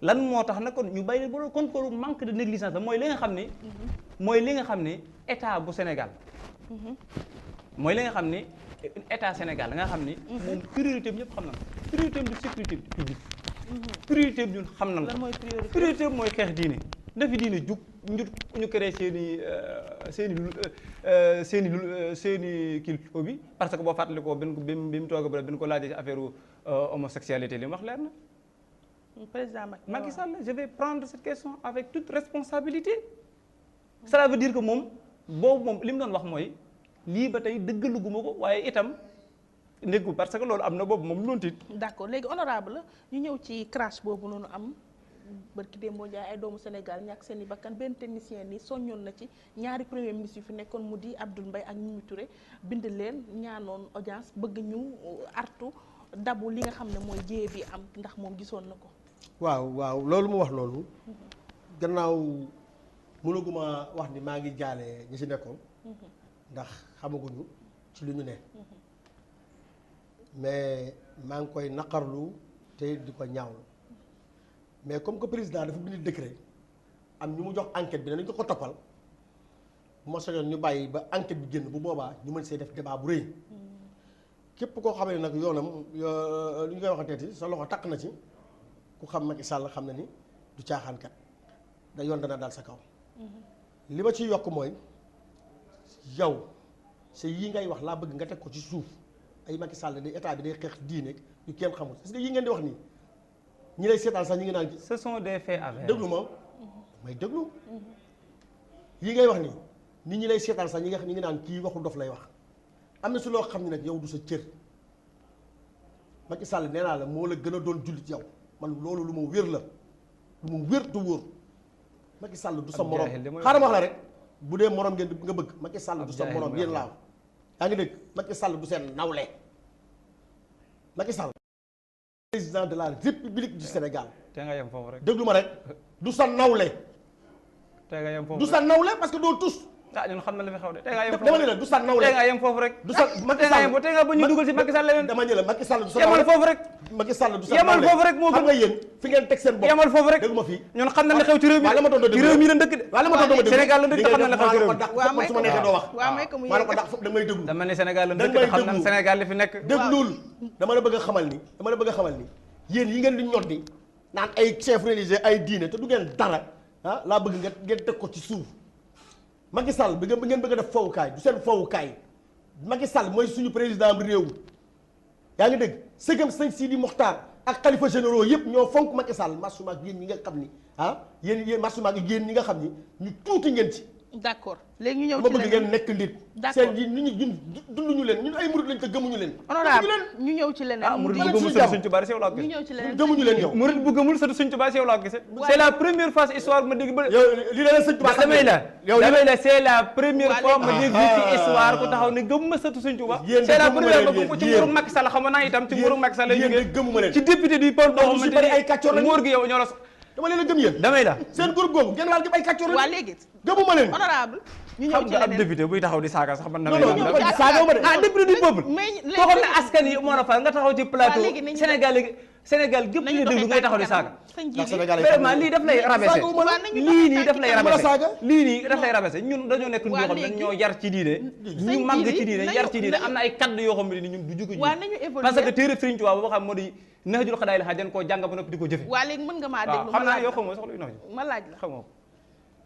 lan moo tax nag kon ñu bàyyi ba kon ko manque de négligence la mooy li nga xam ne mooy li nga xam ne état bu Sénégal mooy li nga xam ne état Sénégal nga xam ni moom priorité bi ñëpp xam na ko priorité bi du sécurité publique priorité bi ñun xam nañ ko priorité bi mooy xeex diine dafi diine jug ñu créé seeni kilifa bi parce que boo fàttali ko bi mu toog ba bi ñu ko laajee ci affaire homosexualité li mu wax leer na président Macky Sall je vais prendre cette question avec toute responsabilité. Cela veut dire que moom boobu moom li mu doon wax mooy lii ba tey dëggaluguma ko waaye itam ndéggu parce que loolu am na boobu moom lu doon tiit. d'accord léegi honorable ñu ñëw ci crash boobu noonu am barki Demba Ndiaye ay doomu Sénégal ñàkk seen i bakkan benn technicien ni soññoon na ci ñaari premier ministre yu fi nekkoon mu di Abdoul Mbaye ak Mimi Touré bind leen ñaanoon audience bëgg ñu artu dabu li nga xam ne mooy jéye bi am ndax moom gisoon na ko. waaw loolu mu wax loolu gannaaw mënaguma wax ni maa ngi jaale ñi ci nekkoon ndax xamaguñu ci lu ñu ne mais maa ngi koy naqarlu te di ko ñaawlu mais comme que président dafa bind décret am ñu mu jox enquête bi ne nañ ko toppal bu ma soñoon ñu bàyyi ba enquête bi génn bu boobaa ñu mën see def débat bu rëy képp koo xam ne nag yoonam lu ñu koy waxateeti sa loxo takk na ci ku xam Macky Sall xam na ni du caaxaankat da yoon dana dal sa kaw li ma ciy yokk mooy yow sa yii ngay wax laa bëgg nga teg ko ci suuf ay Macky Sall day état bi day xeex diine yu kenn xamul parce que yii ngeen di wax nii ñi lay seetaan sax ñi ngi naan ce sont des faits avérés déglu ma may déglu yii ngay wax nii nit ñi lay seetaan sax ñi ngi naan kii waxul dof lay wax am na si loo xam ne nag yow du sa cër Macky Sall nee naa la moo la gën a doon jullit yow man loolu lu ma wér la lu ma wér te wóor Macky Sall du sa morom xaaral ma wax la rek bu dee morom ngeen nga bëgg Macky Sall du sa morom yéen laa yaa ngi dégg Macky Sall du seen nawle Macky Sall président de la République du Sénégal te nga yem foofu rek déglu ma rek du sa nawle te nga yem foofu du sa nawle parce que doo tus ñun xam na li fi xew de te nga yem foofu dama ne la du sa nawle te nga yem foofu rek du sa Macky Sall te nga ba ñu dugal ci Macky Sall leneen dama ne la Macky Sall du sa yemal foofu rek Macky Sall du sa yemal foofu rek moo xam nga yéen fi ngeen teg seen bopp yemal foofu rek déglu ma fii ñun xam na li xew ci réew mi waaw la ma doon ci réew mi la dëkk de waaw la ma doon Sénégal la dëkk te xam na li xew ci réew mi waaw may su ma neexee doo wax waaw may ko mu maa la ko dàq foofu da may déglu dama ne Sénégal la dëkk te xam na Sénégal li fi nekk déglul dama la bëgg a xamal ni yéen yi ngeen di ñoddi naan ay chef religieux ay diine te du ngeen dara laa bëgg ngeen teg ko ci suuf Macky Sall bi ngeen bëgg a def fowukaay du seen fowukaay Macky Sall mooy suñu président bi réew yaa ngi dégg sëgam sëñ Sidi Mokhtar ak xalifa généraux yëpp ñoo fonk Macky Sall masuma ak yéen ñi nga xam ni yéen masuma ak yéen ñi nga xam ni ñu tuuti ngeen ci d'accord léegi ñu ñëw ma ci bëgg ngeen nekk nit. d'accord seen yi ñun dunduñu leen ñun ay murid lañ te gëmuñu leen. honorable ñu ñëw ci leneen. ah murid bu mu gëmul di sëtu Sëñ Tuubaa si yow laa ko ñu gisee. ñëw ci leneen gëmuñu leen yow. murid bu gëmul sëtu Sëñ Tuubaa si yow laa ko gisee. c'est la première fois histoire ma dégg ba. yow li leen Sëñ Tuubaa damay la c'est la première fois ma dégg ah. ci histoire ku taxaw ne gëmuma sëtu Sëñ Tuubaa. Yéen de c'est la gëmuma première leen fois yéen, bu ci yéen. nguuru Macky Sall xam naa itam ci nguuru Macky Sall lay yéen jógee. de gëmuma leen. ci député du pôle boo ñu si xamante bari ay kàccoor ni lañu. nguur gi yow ñoo la dama leen a gëm yéen. damay la seen groupe googu genn wàll gi ay kàccoor lañu. waa léegi gëmuma leen. honorable ñu ñëw xam ci nga ab leneen député buy taxaw di saaga sax man non damay non la saagaw ma de. ah député du peuple mais koo xam ne askan yi moo la fal nga taxaw ci plateau léegi nañu Sénégal gépp ñu déglu ngay taxaw di saaga ndax Sénégal vraiment lii daf lay rabaisser lii nii daf lay rabaisser lii nii daf lay rabaisser ñun dañoo nekk ñoo xam ne dañoo yar ci diine ñu màgg ci diine yar ci diine am na ay kaddu yoo xam ne ni ñun du jóge waa nañu évoluer parce que téere Sëriñ Tuubaa boo xam moo di Nahjul Xadaa'il Haaj dañ koo jàng ba noppi di ko jëfe waa léegi mën nga maa déglu waaw xam naa yoo xam nga soxla yu ma laaj la xam nga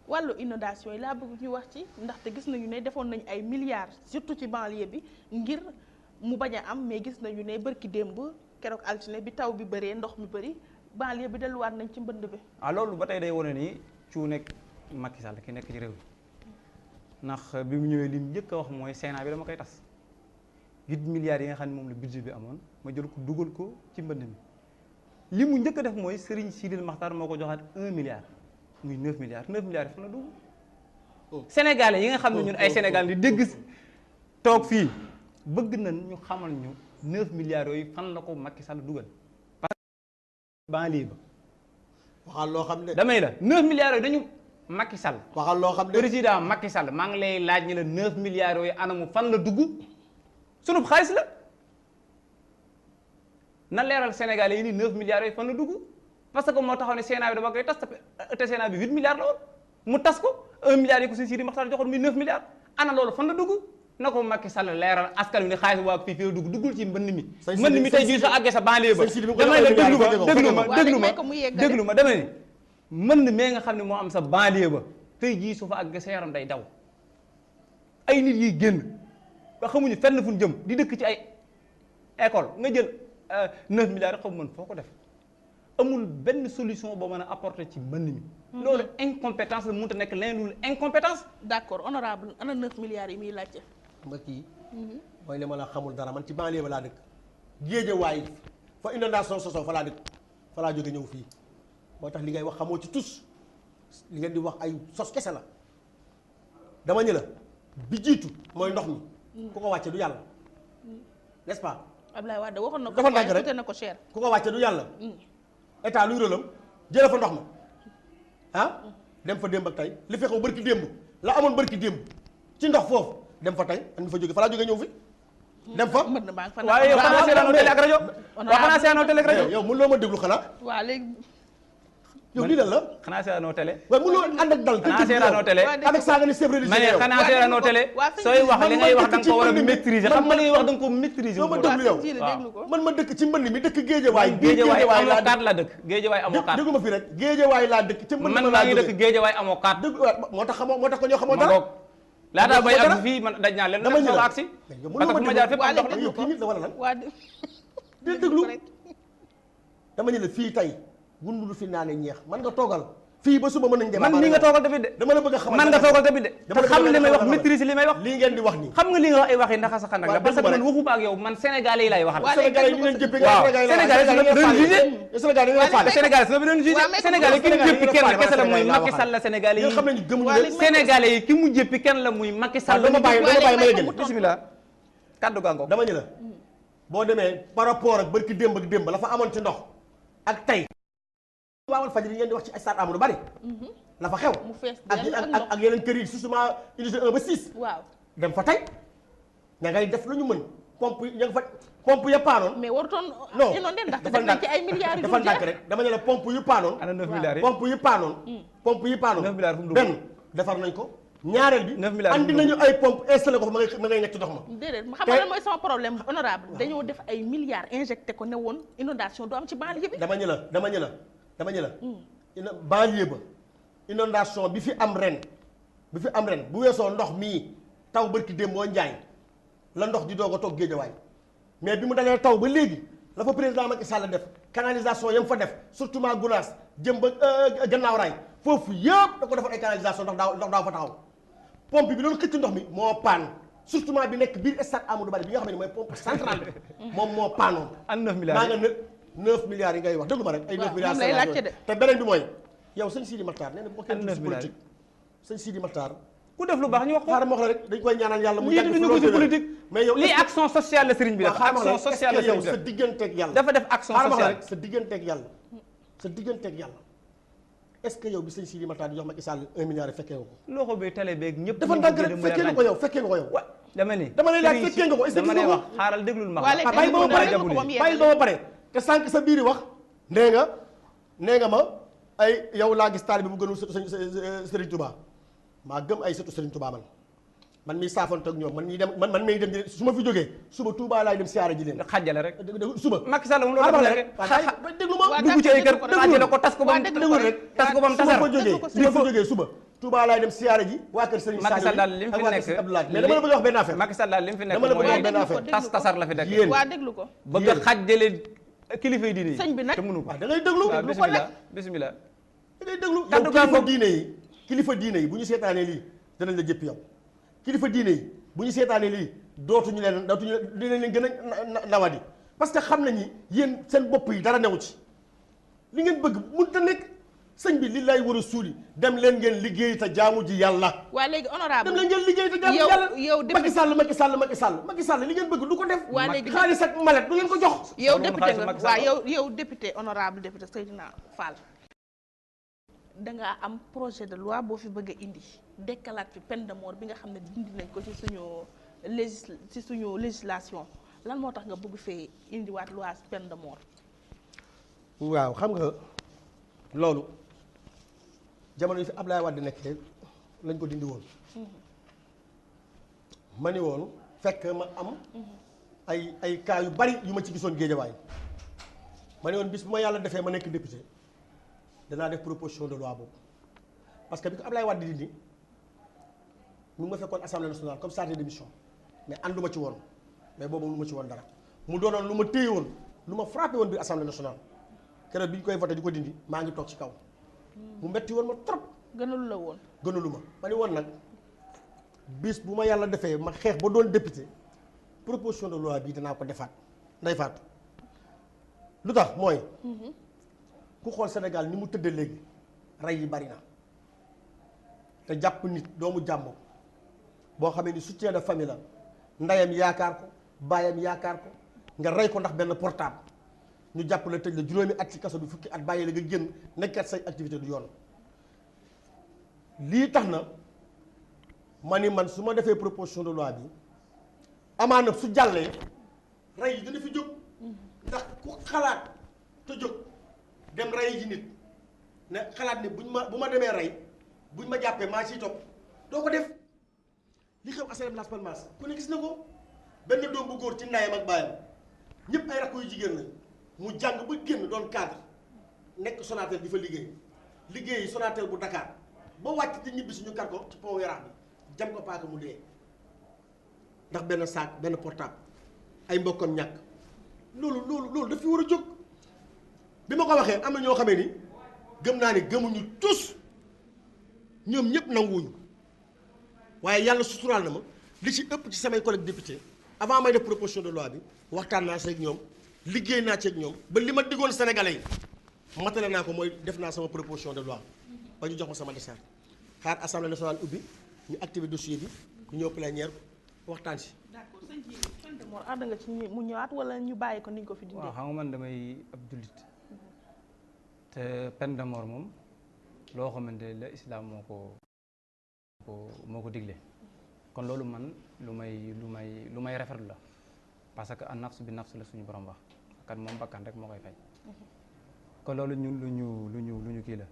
wàllu inondation yi laa bëgg ñu wax ci ndaxte gis nañu ne defoon nañu ay milliards surtout ci banlieue bi ngir mu bañ a am mais gis nañu ne bërki démb keroog altine bi taw bi bëree ndox mi bëri banlieue bi delluwaat nañ ci mbënd bi. ah loolu ba tey day wane ni cu nekk Macky Sall ki nekk ci réew mi ndax bi mu ñëwee li mu njëkk a wax mooy Sénat bi dama koy tas 8 milliards yi nga xam ne moom la budget bi amoon ma jël ko dugal ko ci mbënd mi li mu njëkk a def mooy Serigne Sidil Makhtar moo ko joxaat 1 milliard muy 9 milliards 9 milliards yi fan la dugg. Sénégalais yi nga xam ne ñun ay Sénégal di dégg toog fii bëgg nañ ñu xamal ñu 9 milliards yooyu fan la ko Macky Sall dugal. parce que banlieue ba. waxal loo xam ne. damay la 9 milliards yooyu dañu Macky Sall. waxal loo xam ne président Macky Sall maa ngi lay laaj ñu la 9 milliards yooyu anamu fan la dugg sunub xaalis la na leeral Sénégalais yi ni 9 milliards yooyu fan la dugg parce que moo taxaw ne Sénat bi dama koy tas te Sénat bi 8 milliards la woon mu tas ko 1 milliard yi ko si Sidi Makhtar joxoon muy 9 milliards ana loolu fan la dugg na ko Macky Sall leeral askan wi ne xaalis waa fii fii dugg duggul ci mbënd mi. mbënd mi tey jii sa àggee sa banlieue ba damay la déglu ma dama ne mbënd mee nga xam ne moo am sa banlieue ba tey jii su fa àggee sa yaram day daw ay nit yi génn ba xamuñu fenn fu ñu jëm di dëkk ci ay école nga jël 9 milliards rek xamu mën foo ko def amul benn solution boo mën a apporter ci mbënd mi. loolu incompétence la mënut a nekk leneen lu incompétence. d'accord honorable ana 9 milliards yi muy laajte. nga kii mooy li ma la xamul dara man ci banlieue ba laa dëkk Géejawaay fa inondation sosoo fa laa dëkk fa laa jóge ñëw fii moo tax li ngay wax xamoo ci tus li ngeen di wax ay sos kese la dama ñu la bi jiitu mooy ndox mi ku ko wàcce du yàlla n'est-ce pas Ablaye Wade waxoon na ko dafa ndànk rek coûté na ko cher. ku ko wàcce du yàlla état luy rôlam jële fa ndox ma ah dem fa démb ak tey li fekkoon bërki démb la amoon bërki démb ci ndox foofu dem fa tey ak nga fa jóge fa laa jóge ñëw fi dem fa mën maa ngi fa waaye yow xanaa seetaanoo télé ak rajo waaw xanaa seetaanoo télé ak rajo yow mun loo ma déglu xanaa waaw léegi yow lii lan la xanaa seetaanoo télé waaye mun loo ànd ak dal xanaa seetaanoo télé avec ça nga ni chef religieux ma ne xanaa seetaanoo télé sooy wax li ngay wax da nga ko war a maîtriser xam nga li ngay wax da nga ko maîtriser doo ma déglu yow déglu ko man ma dëkk ci mbënd mi dëkk Géejawaay Géejawaay amoo carte la dëkk Géejawaay amoo carte déglu ma fi rek Géejawaay laa dëkk ci mbënd man maa ngi dëkk Géejawaay amoo carte dëgg moo tax xamoo moo tax ko ñoo xamoo ma dara ngoog laata bay ak fii man daj naa leen dama soo agsi parce que fu ma jaar fépp am ndox la yow kii nit la wala lan waa di déglu dama ñu la fii tey wundu du fi naane ñeex man nga toogal fii ba suba mën nañ dem man nii nga toogal tamit de dama la bëgg a xamal man nga toogal tamit de te xam li may wax maîtriser li may wax lii ngeen di wax nii xam nga li nga wax ay waxi ndax sax nag la parce que man waxuma ak yow man sénégalais yi lay waxal Sénégalais yi ñu leen jëppee waaw sénégalais su la doon jugé Sénégalais yi nga faale sénégalais su la doon jugé sénégalais ki mu jëppi kenn kese la muy Macky Sall la sénégalais yi xam nañu gëmuñu leen sénégalais yi ki mu jëppi kenn la muy Macky Sall dama bàyyi ma yëgal bismillah kaddu gàngoog dama ñu la boo demee par rapport ak barki démb ak démb la fa amoon ci ndox ak tey waawal fajri yi ngeen di wax ci stade Amadou Barry la fa xew mu fees ak yeneen kër yi susuma unité 1 ba 6 waaw dem fa tey ña ngay def lu ñu mën pompe yi ña nga fa pompe ya paanoon mais warutoon non inondé ndax dafa def nañ ci ay milliards yu dafa ndànk rek dama ne la pompe yu paanoon ana 9 milliards yi pompe yu paanoon pompe yu paanoon 9 milliards fu mu dugg benn defar nañ ko ñaareel bi 9 milliards andi nañu ay pompe installé ko fa ma ngay nekk ci ndox ma déedéet xam nga lan mooy sama problème honorable dañoo def ay milliards injecté ko ne woon inondation du am ci banlieue bi dama ñu la banlieue ba inondation bi fi am ren bu weesoo ndox mii taw barki démb moo njaay la ndox di doog a toog Géejawaay mais bi mu dalee taw ba léegi la fa président Macky Sall def canalisation yam fa def surtout ma Gounass jëm ba gannaaw raay foofu yëpp da ko defar ay canalisation ndox daaw fa taxaw pompe bi doon xëcc ndox mi moo paan surtout bi nekk biir stade Amadou Barry bi nga xam ne mooy pompe centrale bi moom moo paanoon. an 9 milliards maa nga 9 milliards yi ngay wax déglu ma rek ay 9 milliards moom lay laajte de. te beneen bi mooy yow sëñ Sidi Makhtar nee na bu ko kenn dugg si politique sëñ Sidi Makhtar ku def lu baax ñu wax ko xaaral ma wax la rek dañ koy ñaanal yàlla mu lii duñu ko ci politique mais yow lii action sociale la sëriñ bi def action sociale la yow sëriñ bi sa def digganteeg yàlla dafa def action xaaral ma wax la sociale rek sa digganteeg yàlla est-ce que yow bi sëñ Sidi Makhtar di jox Macky Sall 1 milliard fekkee nga ko loxo bi télé beeg ñëpp dafa ndànk rek fekkee nga ko yow fekkee nga ko yow wa dama ni dama lay laaj fekkee nga ko est-ce que dama gis lay nga wax xaaral déglul ma Waa léegi wax bàyyi ba ma pare déglu ko ba mu yegg. bàyyi ba ma pare te sànq sa biir wax nee nga ma ay yow laa gis taalibe bu gënul sëtu Serigne Touba maa gëm ay sëtu Serigne Touba man mii saafante ak ñoom man mii dem man mii dem su ma fi jógee suba Touba laay dem siyaara ji leen xajale rek suba Macky Sall moom loolu xaaral rek rek déglu ma dugg ci ay kër xajale ko tas ko ba mu déglu rek tas ko ba mu su ma tasar fa jógee suba Touba laay dem siyaara ji waa kër Serigne Macky Sall daal Sall li mu ak fi waa kër nekk Serigne Abdoulaye mais dama la bëgg a wax benn affaire Macky Sall daal li mu fi nekk dama la bëgg a wax mooy benn affaire tas tasar la fi nekk yéen waa déglu ko bëgg a xajale kilifa yi diine yi sëñ bi nag te mënu ko waaw da ngay déglu waaw déglu ko bismillah bismillah da ngay déglu kaddu yow gaa kilifa ngoog. diine yi bu ñu seetaanee lii danañ la jëpp yow kilifa diine yi bu ñu seetaanee lii dootuñu dinañ leen gën a nawadi parce que xam nañu yéen seen bopp yi dara newu ci li ngeen bëgg mënut a nekk sëñ bi li lay war a suuli dem leen ngeen liggéey te jaamu ji yàlla waa léegi honorable dem leen ngeen liggéey te jaamu ji yàlla yow Macky Sall li ngeen bëgg du ko def waa léegi xaalis ak malet du ngeen ko jox yow Soxna député Macky nga Sall. waaw yow député honorable député Seydina Fall dangaa am projet de loi boo fi bëgg a indi dekkalaat fi peine de mort bi nga xam ne dindi nañ ko ci suñu législation lan moo tax nga bëgg fee indiwaat loi peine de mort. waaw xam nga loolu jamono yi fi Ablaye Wade nekkee lañ ko dindi woon ma ni woon fekk ma am ay cas yu bari yu ma ci gisoon géejawaay ma ni woon bis bu ma yàlla defee ma nekk député danaa def proposition de loi boobu parce que bi ko Ablaye Wade dindi mu ngi ma fekkoon assemblée nationale comme chargé de mission mais ànduma ci woon mais boobu lu ma ci woon dara mu doonoon lu ma téye woon lu ma frappé woon biir assemblée nationale keroog bi ñu koy voté di ko dindi maa ngi toog ci kaw mu metti woon ma trop gënalu la woon. gënalu ma ni woon nag bis bu ma yàlla defee ma xeex ba doon député proposition de loi bii danaa ko defaat nday faatu lu tax mooy ku xool Sénégal ni mu tëddee léegi rey yi bari na te jàpp nit doomu jàmbur boo xamee ni soutien de famille la ndeyam yaakaar ko baayam yaakaar ko nga rey ko ndax benn portable ñu jàpp la tëj la juróomi at ci kaso bi fukki at bàyyi la nga génn nekkat say activité du yoon lii tax na ma ni man su ma defee proposition de loi bi amaana su jàllee rey yi dina fi jóg ndax ku xalaat te jóg dem rey ji nit ne xalaat ni bu ma demee rey buñ ma jàppee maa ciy topp doo ko def li xew HLM Las Palmas ku ne gis na ko benn doom bu góor ci ndayam ak baayam ñëpp ay rakk yu jigéen lañ mu jàng ba génn doon cadre nekk Sonatel di fa liggéey Sonatel bu Dakar ba wàcc di ñibbi suñu kar ko ci pont Yaraax bi jam ko paaka mu dee ndax benn saak benn portable ay mbokkam ñàkk loolu daf fi war a jóg bi ma ko waxee am na ñoo xamee ni gëm naa ne gëmuñu tous ñoom ñëpp nanguwuñu waaye yàlla suturaal na ma li ci ëpp ci samay collègues député avant may def proposition de loi bi waxtaan naa seeg ñoom liggéey naa ceeg ñoom ba li ma diggoon sénégalais yi matale naa ko mooy def naa sama proposition de loi ba ñu jox ma sama dessert xaar assemblée nationale ubbi ñu activé dossier bi ñu ñëw plénière waxtaan si. d'accord sëñ bi peine de mort ànd nga ci mu ñëwaat wala ñu bàyyi ko ni ñu ko fi dindee. waaw xam nga man damay ab jullit te peine de mort moom loo xamante ne la islam moo ko digle kon loolu man lu may rafetlu la parce que an nafs bi nafs la suñu borom wax kan moom bakkan rek moo koy fay kon loolu ñun lu ñu kii la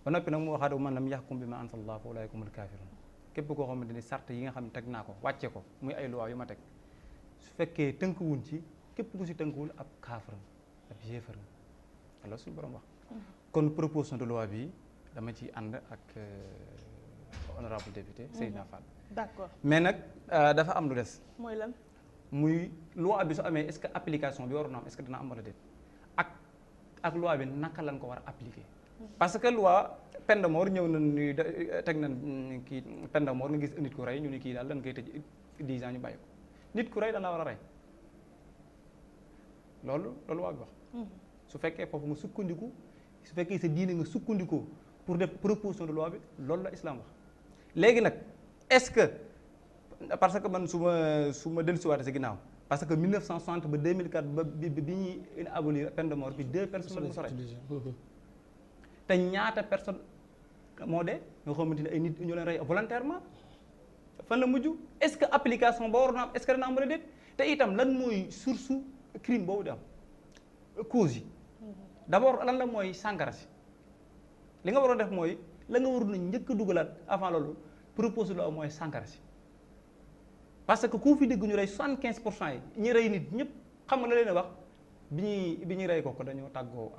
ba noppi nag mu waxaat man lam yaxkum bi ma anzalallah fa ulaa'ika humul kaafiruun képp koo xamante ni sart yi nga xam ne teg naa ko wàcce ko muy ay loi yu ma teg su fekkee tënkuwun ci képp ku si tënkuwul ab kaafir ab yéefar loolu suñu borom wax kon proposition de loi bi dama ci ànd ak honorable député Seydina Fall. d'accord mais nag dafa am lu des. mooy lan. muy loi bi su amee est-ce que application bi waroon na am est-ce que dina am wala déet ak loi bi naka lañ ko war a appliquer. parce que loi peine de mort ñëw na ni teg nañ kii peine de mort nga gis nit ku rey ñu ni kii daal dañ koy tëj 10 ans ñu bàyyi ko nit ku rey dana war a rey loolu waa bi wax su fekkee foofu nga sukkandiku su fekkee sa diine nga sukkandikoo pour def proposition de loi bi loolu la islam wax léegi nag est-ce que parce que man su ma dellusiwaatee si ginnaaw parce que 1960 ba 2004 ba bi ñuy abolir peine de mort bi 2 personnes la mu sorey te ñaata personne moo de nga xamante ne ay nit ñu leen rey volontairement fan la mujj est-ce que application ba waroon a am est-ce que dana am wala déet te itam lan mooy source crime boobu di am cause yi d'abord lan la mooy sàngara si li nga waroon def mooy la nga waroon a njëkk a dugalaat avant loolu proposé la mooy sàngara si parce que ku fi dégg ñu rey 75% yi ñi rey nit ñëpp xam nga la leen wax bi ñuy rey kooku dañoo tàggoo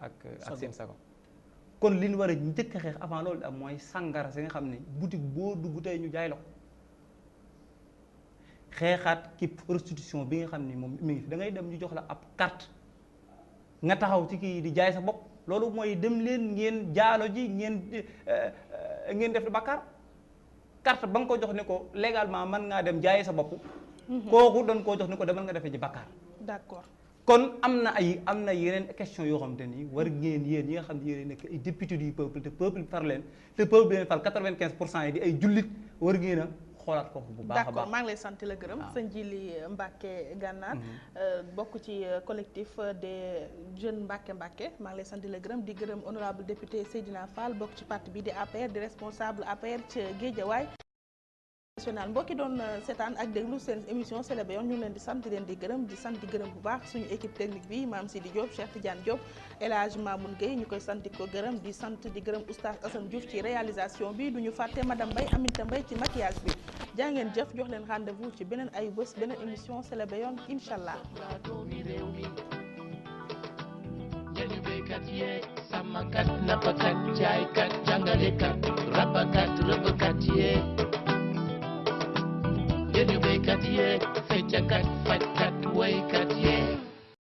ak seen sago kon li ñu war a njëkk a xeex avant loolu di am mooy sàngara si nga xam ne boutique boo dugg tey ñu jaay la ko xeexaat ki prostitution bi nga xam ni moom mi ngi fi da ngay dem ñu jox la ab carte nga taxaw ci kii di jaay sa bopp loolu mooy dem leen ngeen jaalo ji ngeen def bàkkaar carte ba nga ko jox ne ko légalement mën ngaa dem jaayi sa bopp kooku doon koo jox ne ko demal nga defee ji bàkkaar d'accord kon am na yeneen question yoo xamante ni war ngeen yéen ñi nga xam ne yéen nekk ay député du peuple te peuple bi far leen te peuple bi leen fal 95% yi di ay jullit war ngeen a xoolaat foofu bu baax a baax d'accord maa ngi lay sant la gërëm sëñ Djily Mbacké Gana bokk ci collectif des jeunes Mbacké maa ngi lay sant la gërëm di gërëm honorable député Seydina Fall bokk ci parti bi di APR di responsable APR ci Guédiawaye national mbokki doon seetaan ak déglu seen émission C'est le Bayon ñu leen di sant di leen di gërëm di sant di gërëm bu baax suñu équipe technique bi Mame Sidi Diop Cheikh Tidiane Diop El Hadj Mamoun Gueye ñu koy sant di ko gërëm di sant di gërëm oustaz Assane Diouf ci réalisation bi duñu fàtte madame Mbaye Aminata Mbaye ci maquillage bi jaa ngeen jëf jox leen rendez-vous ci beneen ay bés beneen émission C'est le Bayon incha jëli béykat yeeg sàmmkat nappkat jaaykat jàngalekat rabakat rëbbkat yeeg jëli béykat yeeg feccakat fajkat waykat yeeg